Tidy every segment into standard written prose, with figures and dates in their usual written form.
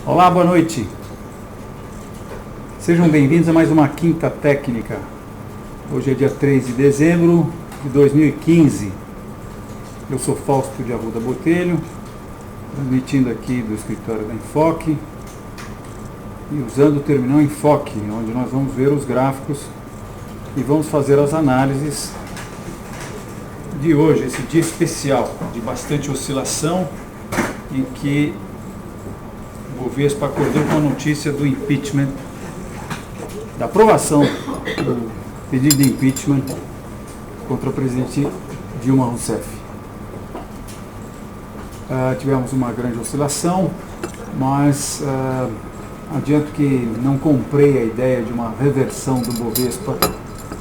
Olá, boa noite. Sejam bem-vindos a mais uma Quinta Técnica. Hoje é dia 3 de dezembro de 2015. Eu sou Fausto de Arruda Botelho, transmitindo aqui do escritório da Enfoque e usando o terminal Enfoque, onde nós vamos ver os gráficos e vamos fazer as análises de hoje, esse dia especial de bastante oscilação, em que o Bovespa acordou com a notícia do impeachment, da aprovação do pedido de impeachment contra o presidente Dilma Rousseff. Tivemos uma grande oscilação, mas adianto que não comprei a ideia de uma reversão do Bovespa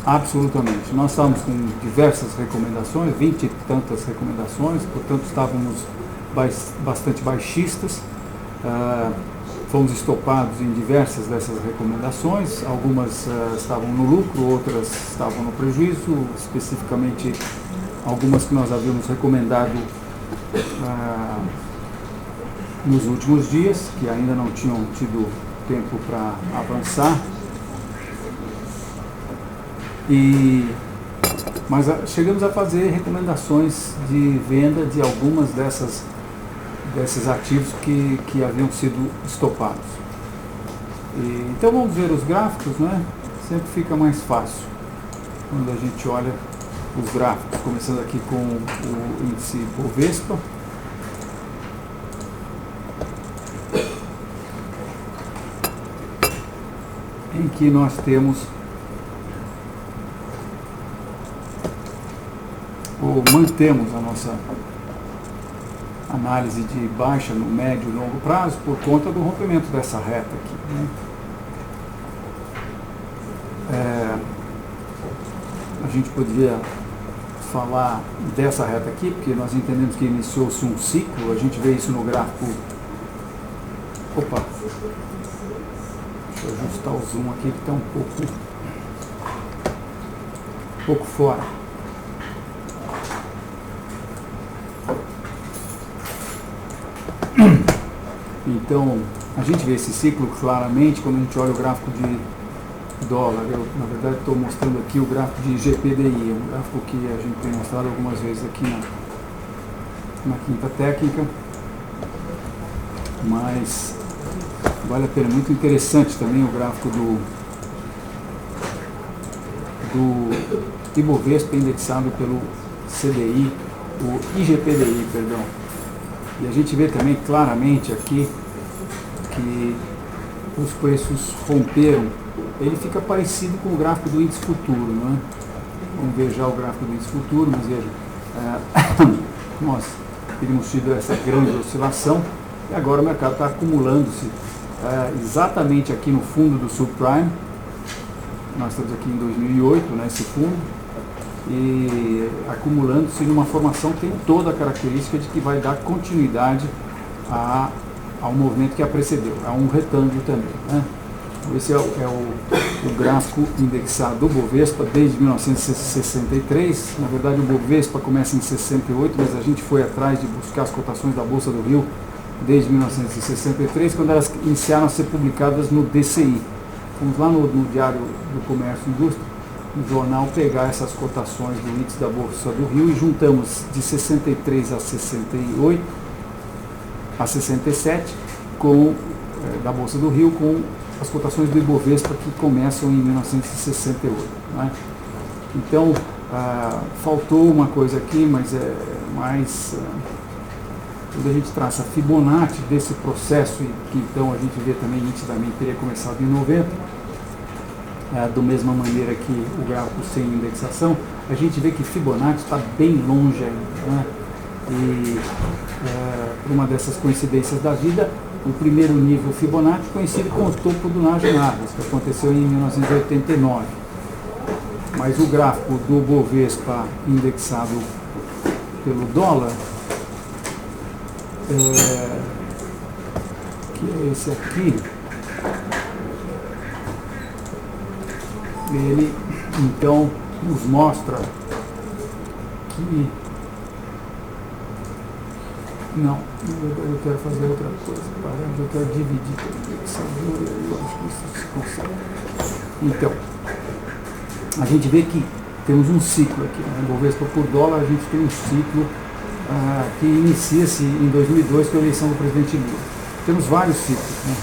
absolutamente. Nós estávamos com diversas recomendações, 20 e tantas recomendações, portanto estávamos bastante baixistas. Fomos estopados em diversas dessas recomendações, algumas estavam no lucro, outras estavam no prejuízo, especificamente algumas que nós havíamos recomendado nos últimos dias, que ainda não tinham tido tempo para avançar. Mas chegamos a fazer recomendações de venda de algumas desses ativos que haviam sido estopados. Então vamos ver os gráficos, né? Sempre fica mais fácil quando a gente olha os gráficos, começando aqui com o índice Bovespa. Em que nós temos ou mantemos a nossa análise de baixa no médio e longo prazo por conta do rompimento dessa reta aqui, né? A gente poderia falar dessa reta aqui, porque nós entendemos que iniciou-se um ciclo, a gente vê isso no gráfico. Opa! Deixa eu ajustar o zoom aqui que está um pouco fora. Então, a gente vê esse ciclo claramente quando a gente olha o gráfico de dólar. Eu, na verdade, estou mostrando aqui o gráfico de GPDI, um gráfico que a gente tem mostrado algumas vezes aqui na Quinta Técnica, mas vale a pena, muito interessante também o gráfico do Ibovespa indexado pelo CDI, o IGPDI, perdão. E a gente vê também claramente aqui que os preços romperam. Ele fica parecido com o gráfico do índice futuro, não é? Vamos ver já o gráfico do índice futuro, mas veja, nós teríamos tido essa grande oscilação e agora o mercado está acumulando-se exatamente aqui no fundo do subprime. Nós estamos aqui em 2008, né, esse fundo, e acumulando-se numa formação que tem toda a característica de que vai dar continuidade ao movimento que a precedeu, a um retângulo também, né? Esse é o gráfico indexado do Bovespa desde 1963. Na verdade, o Bovespa começa em 68, mas a gente foi atrás de buscar as cotações da Bolsa do Rio desde 1963, quando elas iniciaram a ser publicadas no DCI. Fomos lá no Diário do Comércio e Indústria, no jornal, pegar essas cotações do índice da Bolsa do Rio e juntamos de 63 a 68, a 67, da Bolsa do Rio, com as cotações do Ibovespa que começam em 1968. Né? Então, faltou uma coisa aqui, mas quando a gente traça a Fibonacci desse processo, e que então a gente vê também nitidamente teria começado em 90, da mesma maneira que o gráfico sem indexação, a gente vê que Fibonacci está bem longe ainda, né? E por uma dessas coincidências da vida, o primeiro nível Fibonacci coincide com o topo do Najanarras, que aconteceu em 1989. Mas o gráfico do Bovespa indexado pelo dólar, que é esse aqui, ele então nos mostra que Não, eu quero fazer outra coisa. Eu quero dividir essa dura, eu acho que isso se consegue. Então, a gente vê que temos um ciclo aqui, né? Bovespa por dólar, a gente tem um ciclo que inicia-se em 2002 com a eleição do presidente Lula. Temos vários ciclos, né?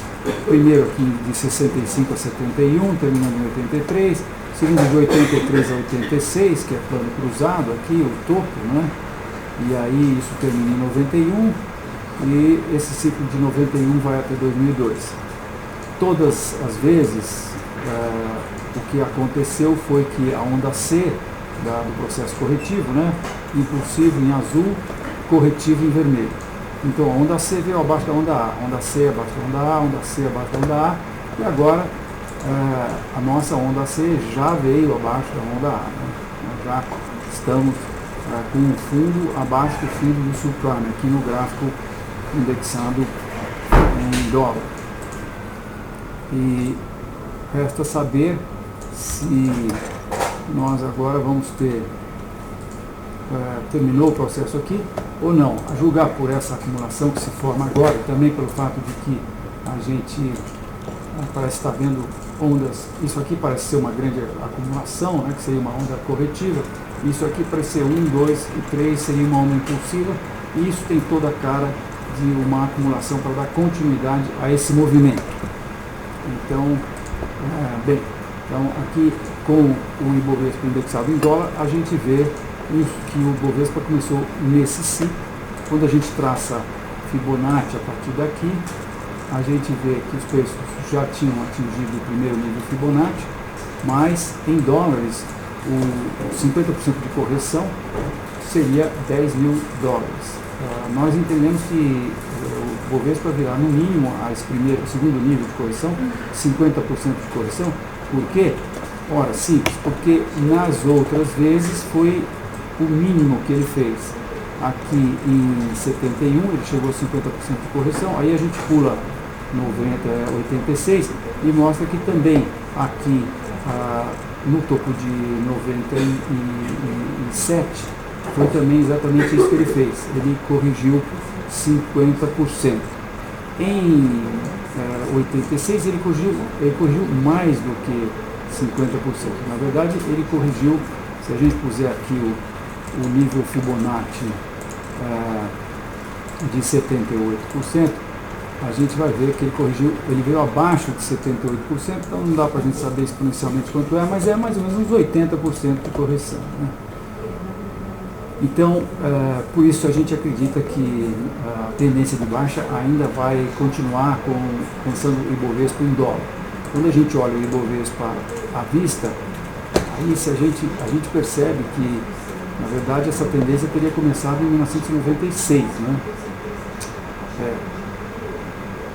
Primeiro aqui de 65 a 71, terminando em 83, segundo de 83 a 86, que é plano cruzado aqui, o topo, né? E aí isso termina em 91 e esse ciclo de 91 vai até 2002. Todas as vezes o que aconteceu foi que a onda C do processo corretivo, né, impulsivo em azul, corretivo em vermelho. Então a onda C veio abaixo da onda A, onda C abaixo da onda A, onda C abaixo da onda A, e agora a nossa onda C já veio abaixo da onda A. Né? Nós já estamos com o fundo abaixo do fundo do subprime, aqui no gráfico indexado em dólar. E resta saber se nós agora vamos ter, terminou o processo aqui ou não, a julgar por essa acumulação que se forma agora, e também pelo fato de que a gente parece estar vendo ondas, isso aqui parece ser uma grande acumulação, né, que seria uma onda corretiva, isso aqui parece ser 1, 2 e 3 seria uma onda impulsiva, e isso tem toda a cara de uma acumulação para dar continuidade a esse movimento. Então, bem, então aqui com o Ibovespa indexado em dólar, a gente vê que o Ibovespa começou nesse ciclo. Quando a gente traça Fibonacci a partir daqui, a gente vê que os preços já tinham atingido o primeiro nível Fibonacci, mas em dólares, o 50% de correção seria 10 mil dólares. Nós entendemos que o Bovespa virá no mínimo a esse segundo nível de correção, 50% de correção. Por quê? Ora, simples, porque nas outras vezes foi o mínimo que ele fez. Aqui em 71 ele chegou a 50% de correção, aí a gente pula 90 a 86 e mostra que também aqui no topo de 97 foi também exatamente isso que ele fez, ele corrigiu 50%. Em 86 ele corrigiu mais do que 50%. Na verdade ele corrigiu, se a gente puser aqui o nível Fibonacci de 78%, a gente vai ver que ele veio abaixo de 78%, então não dá para a gente saber exponencialmente quanto é, mas é mais ou menos uns 80% de correção, né? Então, por isso a gente acredita que a tendência de baixa ainda vai continuar pensando o Ibovespa em dólar. Quando a gente olha o Ibovespa à vista, aí se a gente percebe que, na verdade, essa tendência teria começado em 1996, né?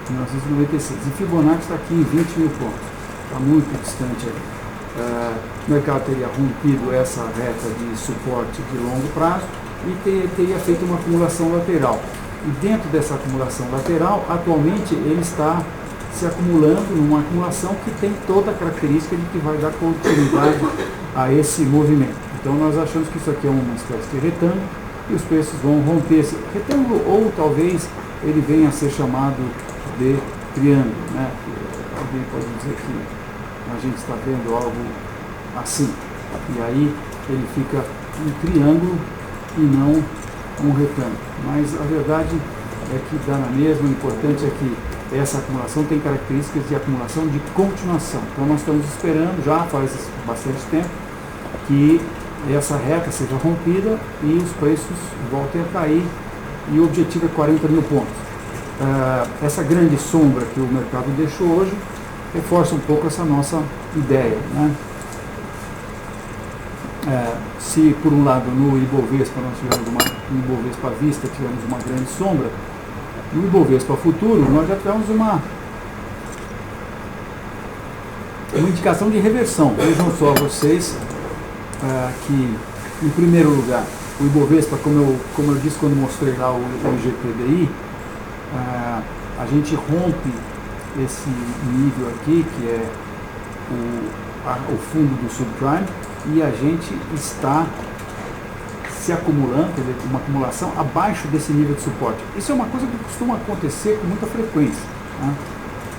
1996. E Fibonacci está aqui em 20 mil pontos, está muito distante aí. O mercado teria rompido essa reta de suporte de longo prazo e teria feito uma acumulação lateral. E dentro dessa acumulação lateral, atualmente ele está se acumulando numa acumulação que tem toda a característica de que vai dar continuidade a esse movimento. Então nós achamos que isso aqui é uma espécie de retângulo e os preços vão romper esse retângulo, ou talvez ele venha a ser chamado de triângulo, né? Alguém pode dizer que a gente está vendo algo assim, e aí ele fica um triângulo e não um retângulo, mas a verdade é que dá na mesma. O importante é que essa acumulação tem características de acumulação de continuação. Então nós estamos esperando, já faz bastante tempo, que essa reta seja rompida e os preços voltem a cair, e o objetivo é 40 mil pontos. Essa grande sombra que o mercado deixou hoje reforça um pouco essa nossa ideia, né? Se por um lado no Ibovespa nós tivemos no Ibovespa à vista tivemos uma grande sombra, no Ibovespa futuro nós já tivemos uma indicação de reversão. Vejam só vocês que, em primeiro lugar, o Ibovespa, como eu disse quando mostrei lá o IGPDI, a gente rompe esse nível aqui, que é o fundo do subprime, e a gente está se acumulando, quer dizer, uma acumulação abaixo desse nível de suporte. Isso é uma coisa que costuma acontecer com muita frequência, né?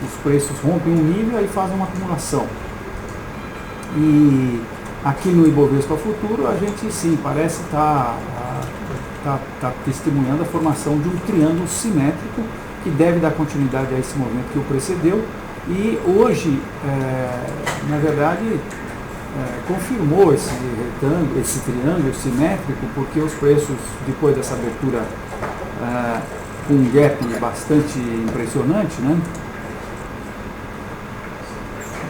Os preços rompem um nível e fazem uma acumulação. E aqui no Ibovespa Futuro a gente sim parece estar testemunhando a formação de um triângulo simétrico que deve dar continuidade a esse movimento que o precedeu e hoje, na verdade, confirmou esse retângulo, esse triângulo simétrico, porque os preços, depois dessa abertura com um gap bastante impressionante, né?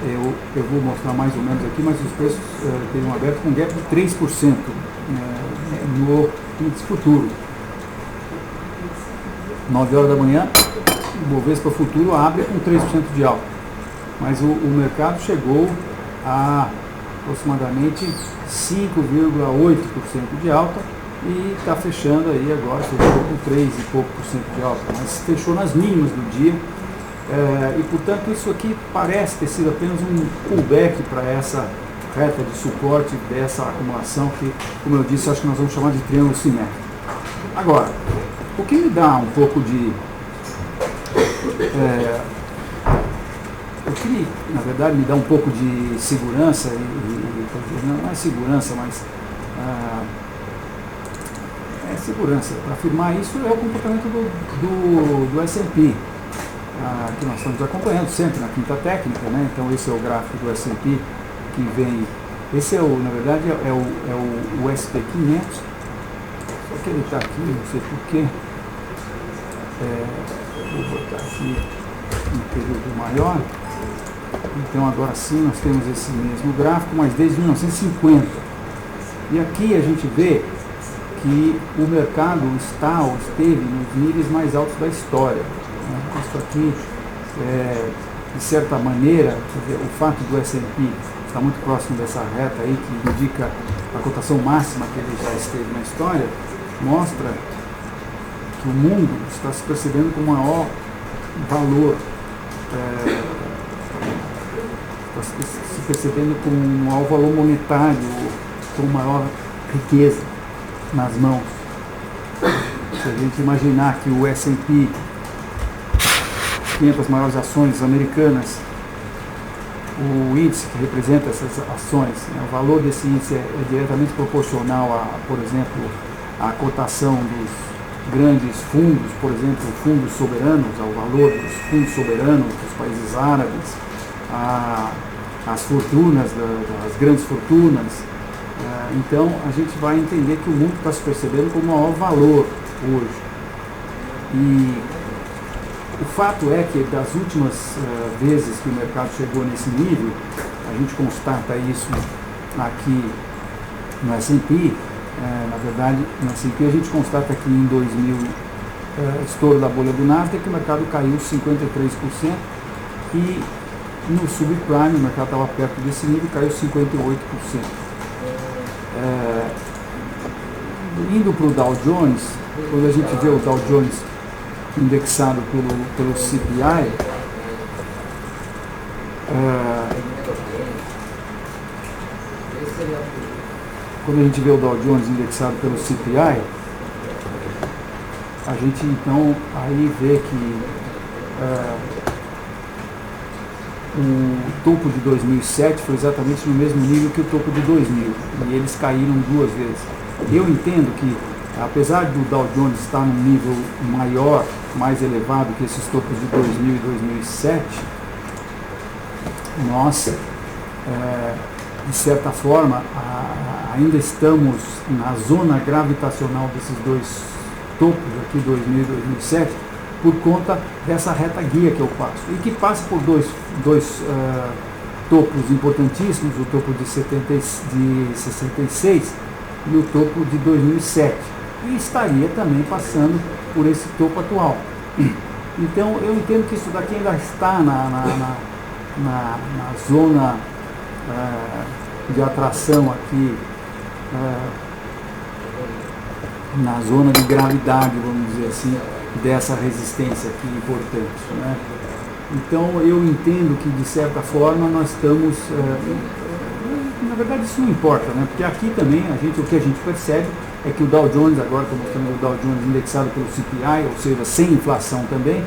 Eu vou mostrar mais ou menos aqui, mas os preços teriam aberto com um gap de 3% no índice futuro. 9 horas da manhã, o Bovespa Futuro abre com 3% de alta, mas o mercado chegou a aproximadamente 5,8% de alta e está fechando aí agora, fechou com 3 e pouco por cento de alta, mas fechou nas mínimas do dia. E portanto isso aqui parece ter sido apenas um pullback para essa reta de suporte dessa acumulação que, como eu disse, acho que nós vamos chamar de triângulo simétrico. Agora, o que me dá um pouco de o que na verdade me dá um pouco de segurança não é segurança, mas segurança para afirmar isso é o comportamento do S&P. Que nós estamos acompanhando sempre na quinta técnica, né? Então esse é o gráfico do S&P que vem, esse é na verdade é o SP 500, só que ele está aqui, não sei porquê, vou botar aqui um período maior, então agora sim nós temos esse mesmo gráfico, mas desde 1950, e aqui a gente vê que o mercado está ou esteve nos níveis mais altos da história. Isso aqui, de certa maneira, o fato do S&P estar muito próximo dessa reta aí, que indica a cotação máxima que ele já esteve na história, mostra que o mundo está se percebendo com maior valor, está se percebendo com um maior valor monetário, com maior riqueza nas mãos. Se a gente imaginar que o S&P 500 maiores ações americanas, o índice que representa essas ações, o valor desse índice é diretamente proporcional a, por exemplo, a cotação dos grandes fundos, por exemplo, fundos soberanos, ao valor dos fundos soberanos dos países árabes, as fortunas, das grandes fortunas. Então a gente vai entender que o mundo está se percebendo com maior valor hoje. E o fato é que das últimas vezes que o mercado chegou nesse nível, a gente constata isso aqui no S&P, na verdade no S&P a gente constata que em 2000, estouro da bolha do Nasdaq, o mercado caiu 53% e no subprime o mercado estava perto desse nível, caiu 58%. Indo para o Dow Jones, quando a gente vê o Dow Jones indexado pelo CPI, quando a gente vê o Dow Jones indexado pelo CPI, a gente então aí vê que o topo de 2007 foi exatamente no mesmo nível que o topo de 2000, e eles caíram duas vezes. Eu entendo que, apesar do Dow Jones estar num nível maior, mais elevado que esses topos de 2000 e 2007, nós, de certa forma, ainda estamos na zona gravitacional desses dois topos aqui, 2000 e 2007, por conta dessa reta guia que eu passo, e que passa por dois topos importantíssimos, o topo de 66 e o topo de 2007, e estaria também passando por esse topo atual. Então eu entendo que isso daqui ainda está na zona de atração aqui, na zona de gravidade, vamos dizer assim, dessa resistência aqui importante, né? Então eu entendo que de certa forma nós estamos, na verdade isso não importa, né? Porque aqui também o que a gente percebe é que o Dow Jones, agora estou mostrando o Dow Jones indexado pelo CPI, ou seja, sem inflação também,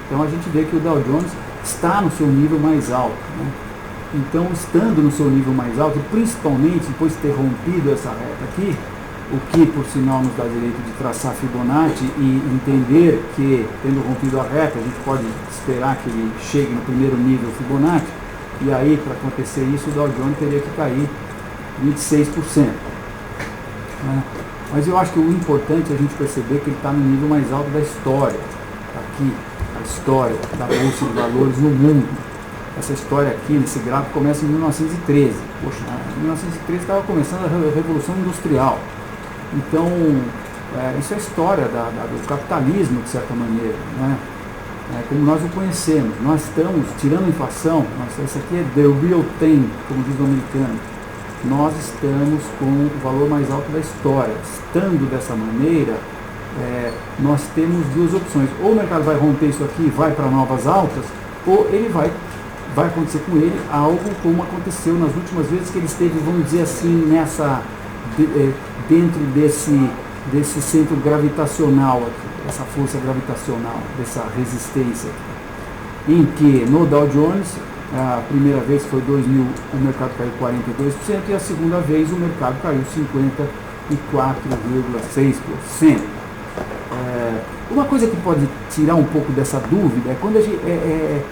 então a gente vê que o Dow Jones está no seu nível mais alto, né? Então, estando no seu nível mais alto, e principalmente depois de ter rompido essa reta aqui, o que, por sinal, nos dá direito de traçar Fibonacci e entender que, tendo rompido a reta, a gente pode esperar que ele chegue no primeiro nível Fibonacci, e aí, para acontecer isso, o Dow Jones teria que cair 26%. Né? Mas eu acho que o importante é a gente perceber que ele está no nível mais alto da história, aqui, a história da Bolsa de Valores no mundo. Essa história aqui, nesse gráfico, começa em 1913. Poxa, em 1913 estava começando a Revolução Industrial. Então, isso é a história do capitalismo, de certa maneira, né? Como nós o conhecemos. Nós estamos, tirando a inflação, isso aqui é the real thing, como diz o americano, nós estamos com o valor mais alto da história. Estando dessa maneira, nós temos duas opções. Ou o mercado vai romper isso aqui e vai para novas altas, ou ele vai acontecer com ele algo como aconteceu nas últimas vezes que ele esteve, vamos dizer assim, dentro desse centro gravitacional aqui, essa força gravitacional, dessa resistência aqui, em que no Dow Jones, a primeira vez foi 2000, o mercado caiu 42%, e a segunda vez o mercado caiu 54,6%. Uma coisa que pode tirar um pouco dessa dúvida é quando a gente... quer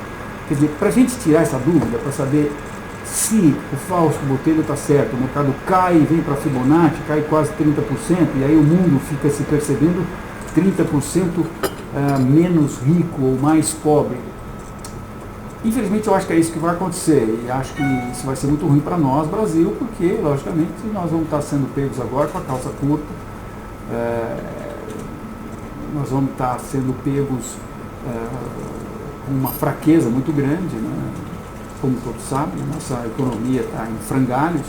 dizer, para a gente tirar essa dúvida, para saber se o Fausto Botelho está certo, o mercado cai e vem para Fibonacci, cai quase 30%, e aí o mundo fica se percebendo 30% menos rico ou mais pobre. Infelizmente eu acho que é isso que vai acontecer, e acho que isso vai ser muito ruim para nós, Brasil, porque, logicamente, nós vamos estar sendo pegos agora com a calça curta, nós vamos estar sendo pegos com uma fraqueza muito grande, né? Como todos sabem, nossa economia está em frangalhos,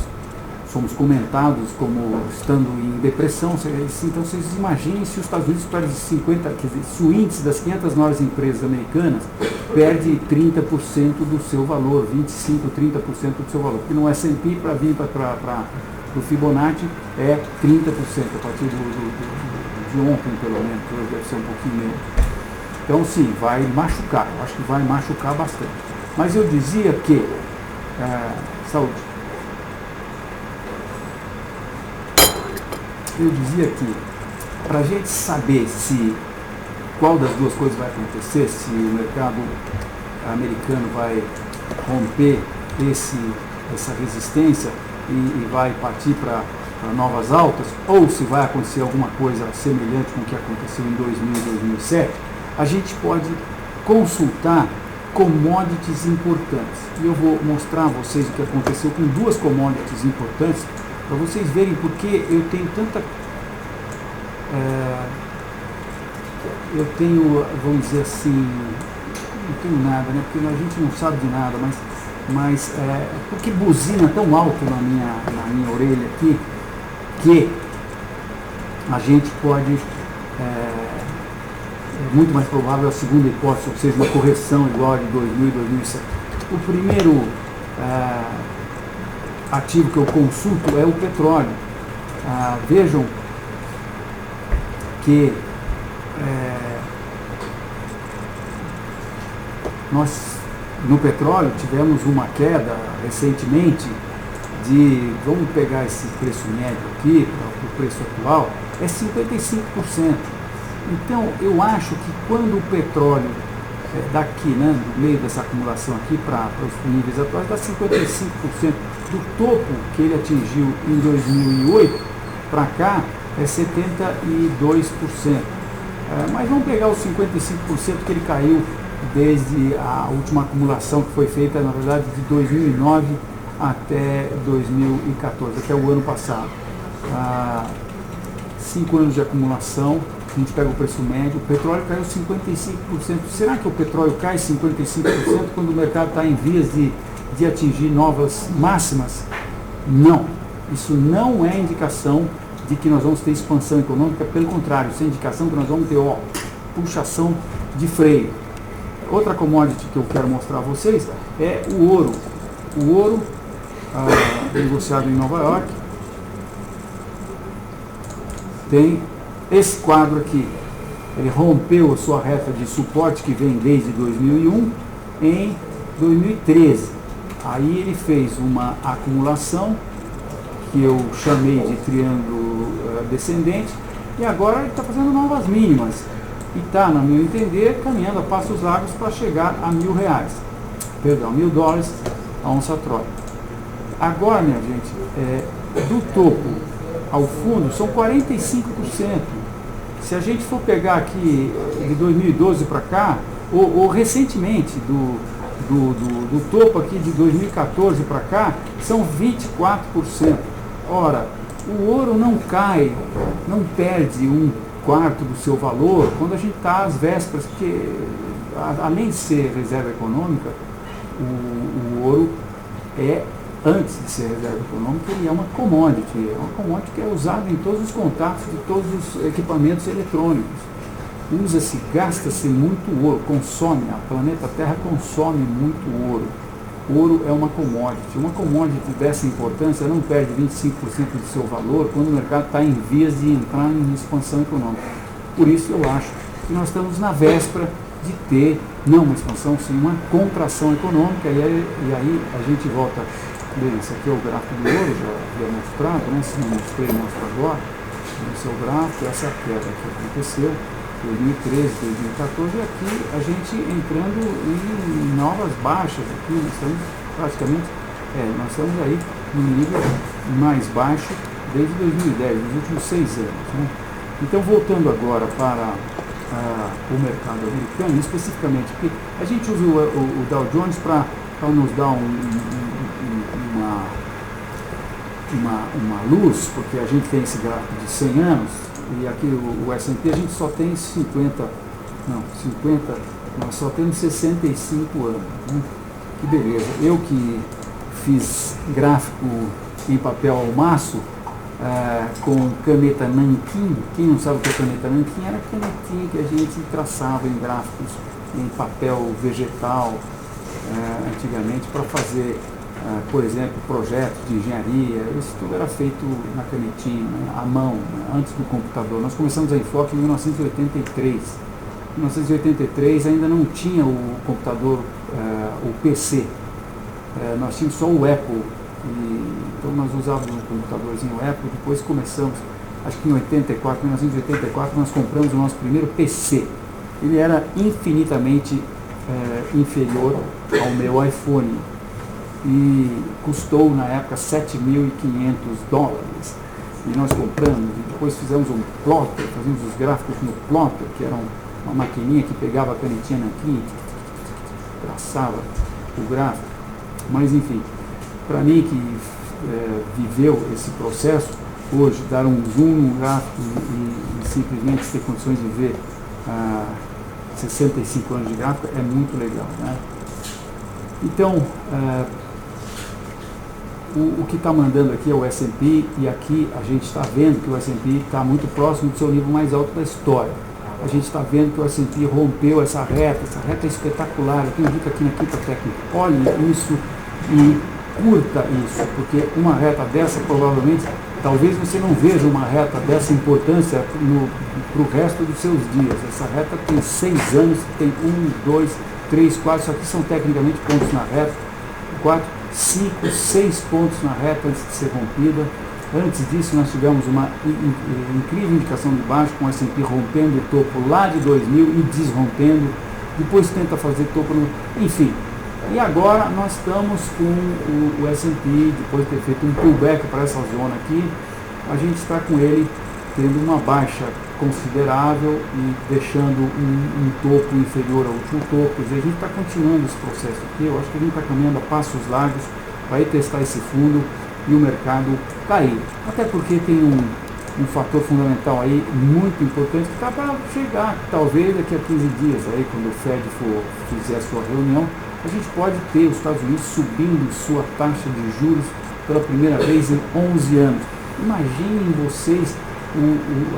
somos comentados como estando em depressão. Então vocês imaginem se os Estados Unidos perde 50%, quer dizer, se o índice das 500 maiores empresas americanas perde 30% do seu valor, 25%, 30% do seu valor, porque no S&P para vir para o Fibonacci é 30%, a partir de ontem pelo menos, hoje deve ser um pouquinho menos. Então sim, vai machucar, eu acho que vai machucar bastante. Mas eu dizia que, saúde, eu dizia que para a gente saber qual das duas coisas vai acontecer, se o mercado americano vai romper essa resistência e vai partir para novas altas, ou se vai acontecer alguma coisa semelhante com o que aconteceu em 2000 e 2007, a gente pode consultar commodities importantes. E eu vou mostrar a vocês o que aconteceu com duas commodities importantes, para vocês verem porque eu tenho tanta... eu tenho, vamos dizer assim, não tenho nada, né? Porque a gente não sabe de nada, mas porque buzina tão alto na minha orelha aqui, que a gente pode... é muito mais provável a segunda hipótese, ou seja, uma correção igual a de 2000 e 2007. O primeiro ativo que eu consulto é o petróleo. Vejam que nós no petróleo tivemos uma queda recentemente vamos pegar esse preço médio aqui, para o preço atual, é 55%. Então, eu acho que quando o petróleo daqui, né, no meio dessa acumulação aqui para os níveis atuais, dá 55%. Do topo que ele atingiu em 2008 para cá, é 72%. Mas vamos pegar os 55% que ele caiu desde a última acumulação que foi feita, na verdade, de 2009 até 2014, até o ano passado. 5 anos de acumulação. A gente pega o preço médio, o petróleo caiu 55%. Será que o petróleo cai 55% quando o mercado está em vias de atingir novas máximas? Não. Isso não é indicação de que nós vamos ter expansão econômica, pelo contrário, isso é indicação que nós vamos ter puxação de freio. Outra commodity que eu quero mostrar a vocês é o ouro. O ouro, negociado em Nova York, tem esse quadro aqui. Ele rompeu a sua reta de suporte, que vem desde 2001, em 2013. Aí ele fez uma acumulação, que eu chamei de triângulo descendente, e agora ele está fazendo novas mínimas. E está, no meu entender, caminhando a passos largos para chegar a R$1.000. Perdão, $1.000 a onça Troy. Agora, minha gente, do topo ao fundo são 45%. Se a gente for pegar aqui de 2012 para cá, ou recentemente, do topo aqui de 2014 para cá, são 24%. Ora, o ouro não cai, não perde um quarto do seu valor quando a gente está às vésperas, porque além de ser reserva econômica, o ouro antes de ser reserva econômica, ele é uma commodity que é usada em todos os contatos de todos os equipamentos eletrônicos. Usa-se, gasta-se muito ouro, a planeta Terra consome muito ouro. Ouro é uma commodity dessa importância não perde 25% do seu valor quando o mercado está em vias de entrar em expansão econômica. Por isso eu acho que nós estamos na véspera de ter, não uma expansão, sim uma contração econômica, e aí a gente volta. Bem, esse aqui é o gráfico do ouro, já havia mostrado, né? Se não mostrei, mostro agora. Esse é o gráfico, essa queda que aconteceu, 2013, 2014, e aqui a gente entrando em novas baixas, aqui nós estamos praticamente, nós estamos aí no nível mais baixo desde 2010, nos últimos 6 anos. Né? Então, voltando agora para o mercado americano, especificamente, porque a gente usa o Dow Jones para nos dar uma luz, porque a gente tem esse gráfico de 100 anos, e aqui o S&P a gente só tem nós só temos 65 anos. Né? Que beleza. Eu que fiz gráfico em papel ao maço, com caneta nanquim. Quem não sabe o que é caneta nanquim? Era a canetinha que a gente traçava em gráficos em papel vegetal, antigamente, para fazer, por exemplo, projetos de engenharia. Isso tudo era feito na canetinha, né, à mão, né, antes do computador. Nós começamos a Enfoque em 1983. Em 1983 ainda não tinha o computador, o PC. Nós tínhamos só o Apple. Então nós usávamos um computadorzinho Apple. Depois começamos, acho que em 1984, nós compramos o nosso primeiro PC. Ele era infinitamente inferior ao meu iPhone e custou na época $7.500, e nós compramos, e depois fizemos um plotter, fazíamos os gráficos no plotter, que era uma maquininha que pegava a canetinha aqui, traçava o gráfico. Mas enfim, para mim que viveu esse processo, hoje dar um zoom no gráfico e simplesmente ter condições de ver 65 anos de gráfico é muito legal, né? Então, o que está mandando aqui é o S&P, e aqui a gente está vendo que o S&P está muito próximo do seu nível mais alto da história. A gente está vendo que o S&P rompeu essa reta é espetacular. Eu tenho dito aqui na Quinta Técnica, olhe isso e curta isso, porque uma reta dessa provavelmente, talvez você não veja uma reta dessa importância para o resto dos seus dias. Essa reta tem 6 anos, tem 1, 2, 3, 4, isso aqui são tecnicamente pontos na reta, 4, 5, 6 pontos na reta antes de ser rompida. Antes disso nós tivemos uma incrível indicação de baixo, com o S&P rompendo o topo lá de 2000 e desrompendo, depois tenta fazer topo, enfim. E agora nós estamos com o S&P, depois de ter feito um pullback para essa zona aqui, a gente está com ele tendo uma baixa considerável e deixando um topo inferior ao último topo. Quer dizer, a gente está continuando esse processo aqui. Eu acho que a gente está caminhando a passos largos para ir testar esse fundo e o mercado cair. Até porque tem um fator fundamental aí muito importante que está para chegar, talvez daqui a 15 dias, aí, quando o Fed fizer a sua reunião, a gente pode ter os Estados Unidos subindo sua taxa de juros pela primeira vez em 11 anos. Imaginem vocês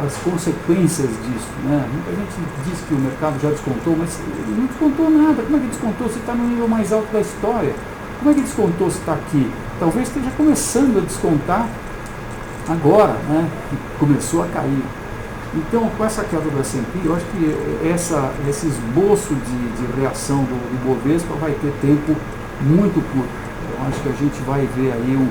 as consequências disso, né? Muita gente diz que o mercado já descontou, mas ele não descontou nada. Como é que descontou se está no nível mais alto da história? Como é que descontou se está aqui? Talvez esteja começando a descontar agora, né? Que começou a cair. Então, com essa queda do S&P, eu acho que esse esboço de reação do Bovespa vai ter tempo muito curto. Eu acho que a gente vai ver aí um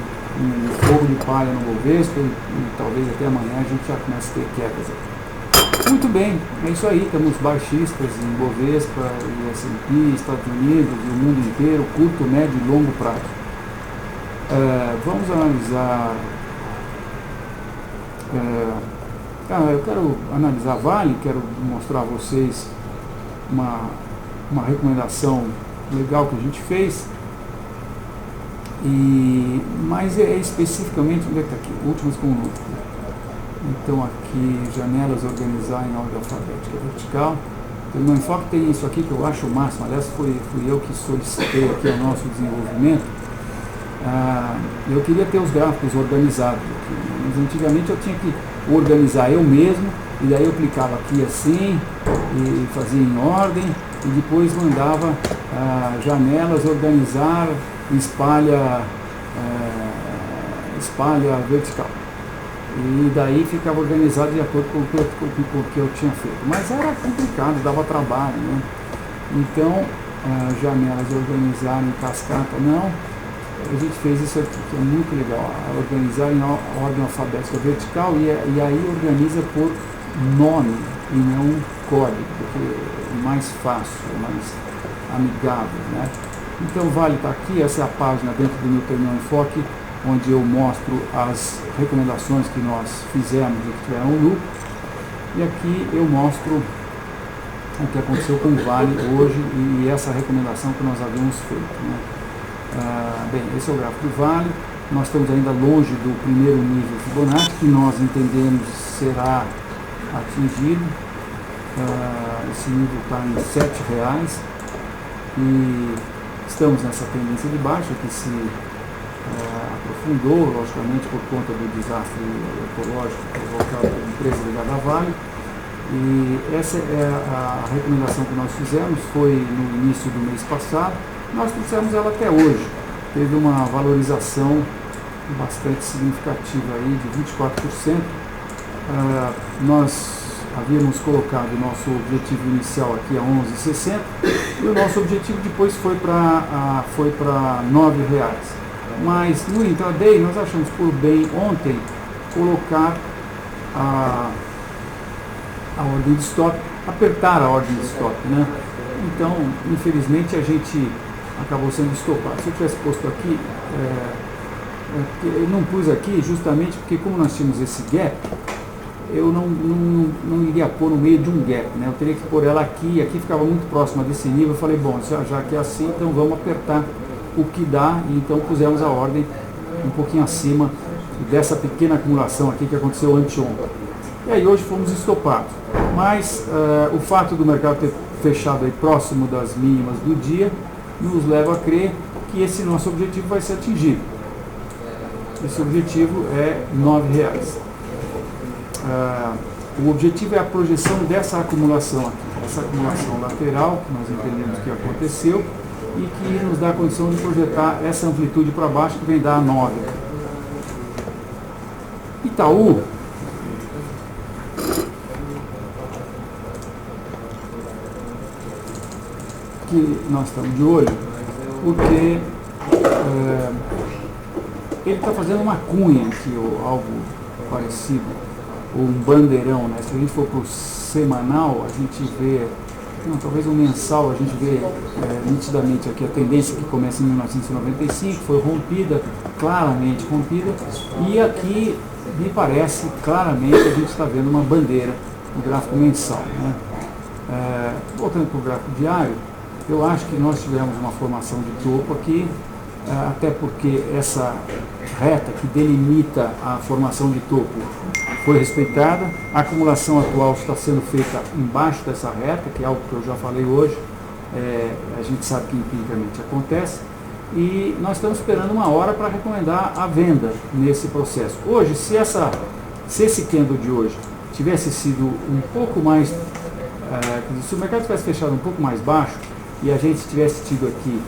fogo de palha no Bovespa e talvez até amanhã a gente já comece a ter quedas aqui. Muito bem, é isso aí, temos baixistas em Bovespa, e S&P, Estados Unidos e o mundo inteiro, curto, médio e longo prazo. Vamos analisar... eu quero analisar Vale, quero mostrar a vocês uma recomendação legal que a gente fez, mas especificamente, onde é que está aqui? Últimas com então aqui, janelas organizar em ordem alfabética vertical. Então, no enfoque tem isso aqui que eu acho o máximo, aliás fui eu que solicitei aqui ao nosso desenvolvimento. Eu queria ter os gráficos organizados aqui, mas antigamente eu tinha que organizar eu mesmo, e daí eu clicava aqui assim, e fazia em ordem, e depois mandava janelas, organizar, espalha vertical. E daí ficava organizado de acordo com o que eu tinha feito. Mas era complicado, dava trabalho, né? Então, janelas organizar em cascata, não. A gente fez isso aqui, que é muito legal, organizar em ordem alfabética vertical e aí organiza por nome e não código, porque é mais fácil, é mais amigável, né? Então Vale está aqui, essa é a página dentro do meu terminal enfoque, onde eu mostro as recomendações que nós fizemos e que tiveram lucro, e aqui eu mostro o que aconteceu com o Vale hoje e essa recomendação que nós havíamos feito, né? Bem, esse é o gráfico do Vale. Nós estamos ainda longe do primeiro nível Fibonacci, que nós entendemos será atingido. Esse nível está em R$7 e estamos nessa tendência de baixa que se aprofundou, logicamente, por conta do desastre ecológico provocado pela empresa ligada à Vale. E essa é a recomendação que nós fizemos, foi no início do mês passado. Nós trouxemos ela até hoje, teve uma valorização bastante significativa aí de 24%. Nós havíamos colocado o nosso objetivo inicial aqui a 11,60 e o nosso objetivo depois foi para R$9. Mas no intraday nós achamos por bem ontem colocar a ordem de stop, apertar a ordem de stop, né? Então, infelizmente, a gente acabou sendo estopado. Se eu tivesse posto aqui, eu não pus aqui justamente porque como nós tínhamos esse gap, eu não iria pôr no meio de um gap, né? Eu teria que pôr ela aqui ficava muito próxima desse nível. Eu falei, bom, já que é assim, então vamos apertar o que dá, e então pusemos a ordem um pouquinho acima dessa pequena acumulação aqui que aconteceu anteontem. E aí hoje fomos estopados. Mas o fato do mercado ter fechado aí próximo das mínimas do dia nos leva a crer que esse nosso objetivo vai ser atingido. Esse objetivo é R$9. O objetivo é a projeção dessa acumulação aqui, essa acumulação lateral que nós entendemos que aconteceu e que nos dá a condição de projetar essa amplitude para baixo que vem dar 9. Itaú, que nós estamos de olho, porque ele está fazendo uma cunha aqui, ou algo parecido, ou um bandeirão, né? Se a gente for para o semanal, a gente vê, não, talvez o mensal, a gente vê nitidamente aqui a tendência que começa em 1995, foi rompida, claramente rompida, e aqui me parece claramente a gente está vendo uma bandeira no gráfico mensal, né? Voltando para o gráfico diário, eu acho que nós tivemos uma formação de topo aqui, até porque essa reta que delimita a formação de topo foi respeitada. A acumulação atual está sendo feita embaixo dessa reta, que é algo que eu já falei hoje, a gente sabe que empiricamente acontece, e nós estamos esperando uma hora para recomendar a venda nesse processo. Hoje, se esse candle de hoje tivesse sido um pouco mais, se o mercado tivesse fechado um pouco mais baixo, e a gente tivesse tido aqui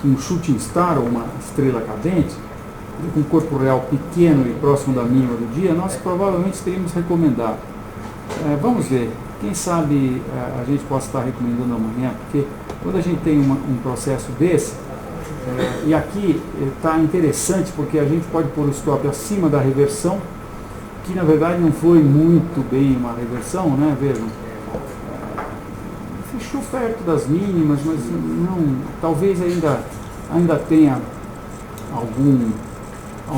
um shooting star, ou uma estrela cadente, com um corpo real pequeno e próximo da mínima do dia, nós provavelmente teríamos recomendado. Vamos ver, quem sabe a gente possa estar recomendando amanhã, porque quando a gente tem um processo desse, e aqui está interessante porque a gente pode pôr o stop acima da reversão, que na verdade não foi muito bem uma reversão, né? Vejam, fechou perto das mínimas, mas não, talvez ainda tenha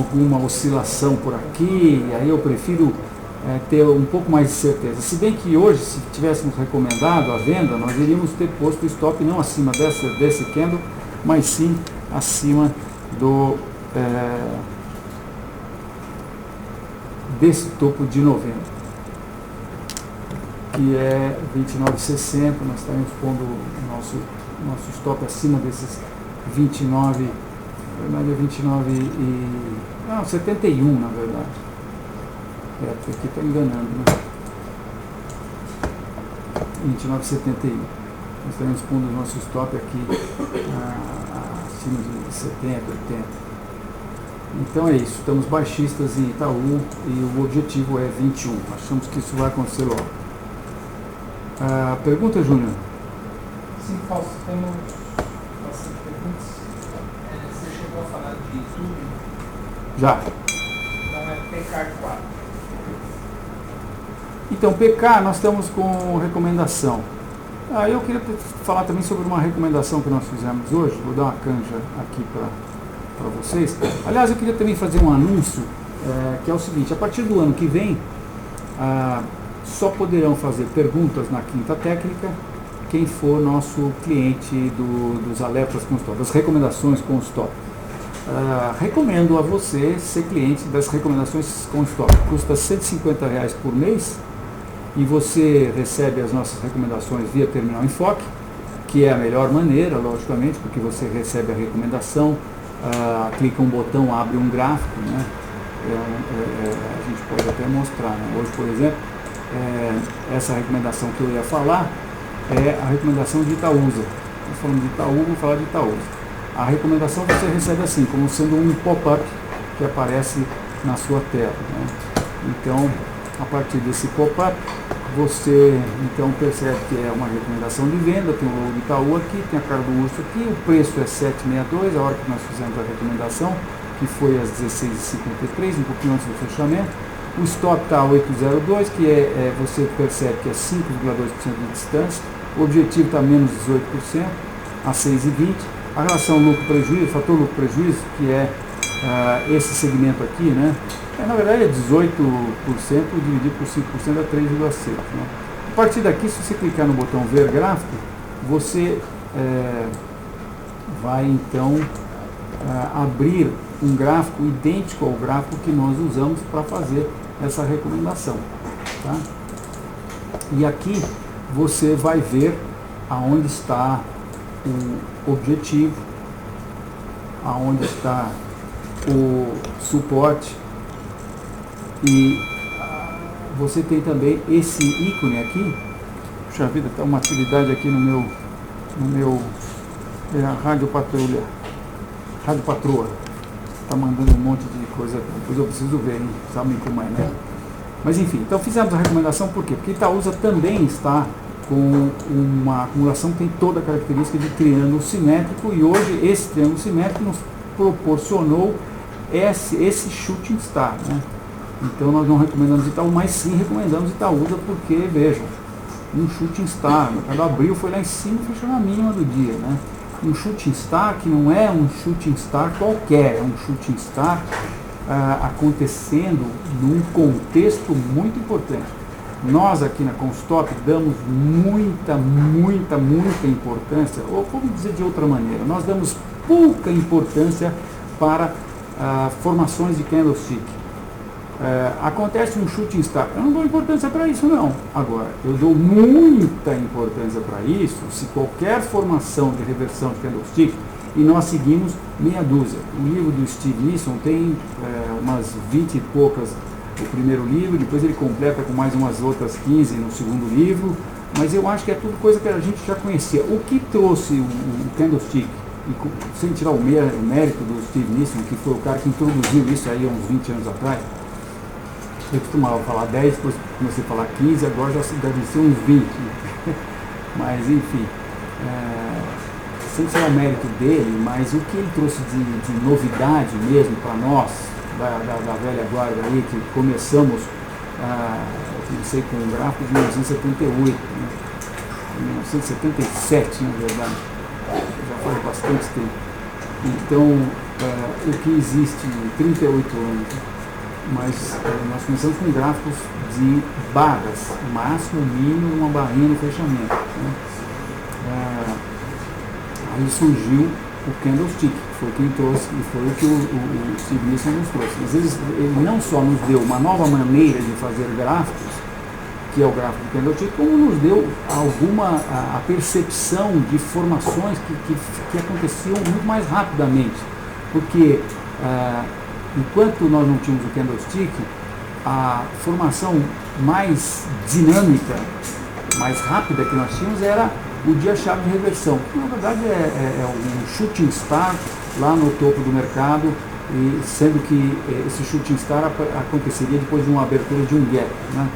alguma oscilação por aqui, e aí eu prefiro ter um pouco mais de certeza. Se bem que hoje, se tivéssemos recomendado a venda, nós iríamos ter posto o stop não acima desse candle, mas sim acima desse topo de novembro, que é 29,60. Nós estaremos pondo o nosso stop acima desses 29, na verdade 71 na verdade. Porque aqui está enganando, né? 29,71. Nós estaremos pondo o nosso stop aqui acima de 70, 80. Então é isso, estamos baixistas em Itaú e o objetivo é 21. Achamos que isso vai acontecer logo. Pergunta, Júnior? Sim, Fausto, temos bastante perguntas. Você chegou a falar de YouTube? Já. Então é PK4. Então, PK, nós estamos com recomendação. Eu queria falar também sobre uma recomendação que nós fizemos hoje. Vou dar uma canja aqui para vocês. Aliás, eu queria também fazer um anúncio, que é o seguinte: a partir do ano que vem, só poderão fazer perguntas na quinta técnica quem for nosso cliente dos alertas com stop, das recomendações com stop. Recomendo a você ser cliente das recomendações com stop. Custa R$150 por mês e você recebe as nossas recomendações via Terminal Enfoque, que é a melhor maneira, logicamente, porque você recebe a recomendação, clica um botão, abre um gráfico, né? A gente pode até mostrar, né? Hoje, por exemplo, essa recomendação que eu ia falar é a recomendação de Itaúsa. Estou falando de Itaú, vou falar de Itaúsa. A recomendação você recebe assim, como sendo um pop-up que aparece na sua tela, né? Então, a partir desse pop-up, você então percebe que é uma recomendação de venda, tem o logo do Itaú aqui, tem a cara do urso aqui, o preço é 7,62, a hora que nós fizemos a recomendação, que foi às 16h53, um pouquinho antes do fechamento. O stop está a 8,02, que você percebe que é 5,2% de distância, o objetivo está a menos 18%, a 6,20. A relação lucro-prejuízo, fator lucro-prejuízo, que é esse segmento aqui, né? Na verdade é 18% dividido por 5% é 3,6. Né? A partir daqui, se você clicar no botão ver gráfico, você vai então abrir um gráfico idêntico ao gráfico que nós usamos para fazer essa recomendação. Tá? E aqui você vai ver aonde está o objetivo, aonde está o suporte, e você tem também esse ícone aqui. Puxa vida, está uma atividade aqui no meu Rádio Patroa está mandando um monte de coisa, depois eu preciso ver, hein? Sabem como é, né? Mas enfim, então fizemos a recomendação por quê? Porque Itaúsa também está com uma acumulação que tem toda a característica de triângulo simétrico, e hoje esse triângulo simétrico nos proporcionou esse shooting star, né? Então nós não recomendamos Itaú, mas sim recomendamos Itaúsa, porque vejam, um shooting star, o mercado abriu, foi lá em cima e fechou na mínima do dia, né? Um shooting star que não é um shooting star qualquer, é um shooting star acontecendo num contexto muito importante. Nós aqui na Constop damos muita importância, ou vamos dizer de outra maneira, nós damos pouca importância para formações de candlestick. Acontece um shooting star, eu não dou importância para isso não. Agora, eu dou muita importância para isso se qualquer formação de reversão de candlestick, e nós seguimos meia dúzia. O livro do Steve Nissen tem umas 20 e poucas o primeiro livro, depois ele completa com mais umas outras 15 no segundo livro, mas eu acho que é tudo coisa que a gente já conhecia. O que trouxe o candlestick sem tirar o mérito do Steve Nissen, que foi o cara que introduziu isso aí há uns 20 anos atrás. Eu costumava falar 10, depois comecei a falar 15, agora já deve ser uns 20. Mas, enfim, sem tirar o mérito dele, mas o que ele trouxe de novidade mesmo para nós, da velha guarda aí, que começamos, comecei com o gráfico de 1978, né? 1977, na verdade, já faz bastante tempo. Então, o que existe 38 anos, mas nós começamos com gráficos de barras, máximo, mínimo, uma barrinha no fechamento, né? Aí surgiu o Candlestick, que foi quem trouxe, e foi o que o Steve Nissen nos trouxe. Mas ele não só nos deu uma nova maneira de fazer gráficos, que é o gráfico do Candlestick, como nos deu a percepção de formações que aconteciam muito mais rapidamente. Porque enquanto nós não tínhamos o Candlestick, a formação mais dinâmica, mais rápida que nós tínhamos era o dia-chave de reversão, que na verdade é um shooting star lá no topo do mercado, e sendo que esse shooting star aconteceria depois de uma abertura de um gap, né?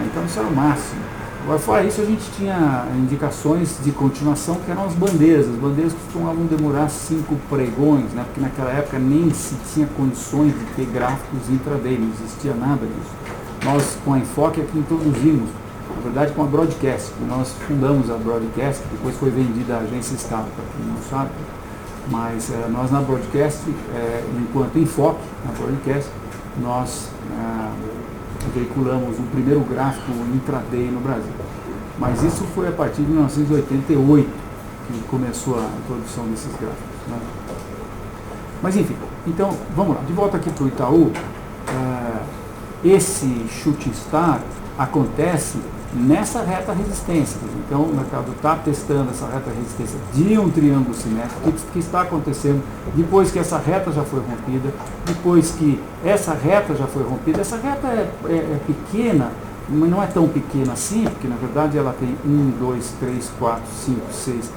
Então isso era o máximo. Agora, fora isso, a gente tinha indicações de continuação, que eram as bandeiras. As bandeiras costumavam demorar 5 pregões, né? Porque naquela época nem se tinha condições de ter gráficos intraday, não existia nada disso. Nós, com a Enfoque, aqui introduzimos, na verdade, com a Broadcast. Nós fundamos a Broadcast, depois foi vendida à agência Estado, para quem não sabe. Mas nós na Broadcast, enquanto Enfoque, na Broadcast, nós veiculamos o primeiro gráfico intraday no Brasil. Mas isso foi a partir de 1988 que começou a introdução desses gráficos, né? Mas enfim, então vamos lá, de volta aqui para o Itaú. Esse shooting star acontece nessa reta resistência. Então o mercado está testando essa reta resistência de um triângulo simétrico que está acontecendo depois que essa reta já foi rompida, depois que essa reta já foi rompida. Essa reta é pequena, mas não é tão pequena assim, porque na verdade ela tem 1, 2, 3, 4, 5, 6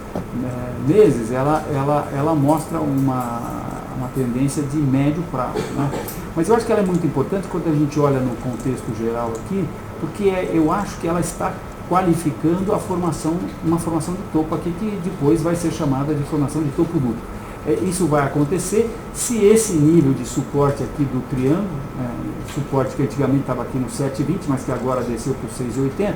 meses, ela mostra uma tendência de médio prazo, né? Mas eu acho que ela é muito importante quando a gente olha no contexto geral aqui, porque eu acho que ela está qualificando uma formação de topo aqui, que depois vai ser chamada de formação de topo duplo. Isso vai acontecer se esse nível de suporte aqui do triângulo, suporte que antigamente estava aqui no 7,20, mas que agora desceu para o 6,80,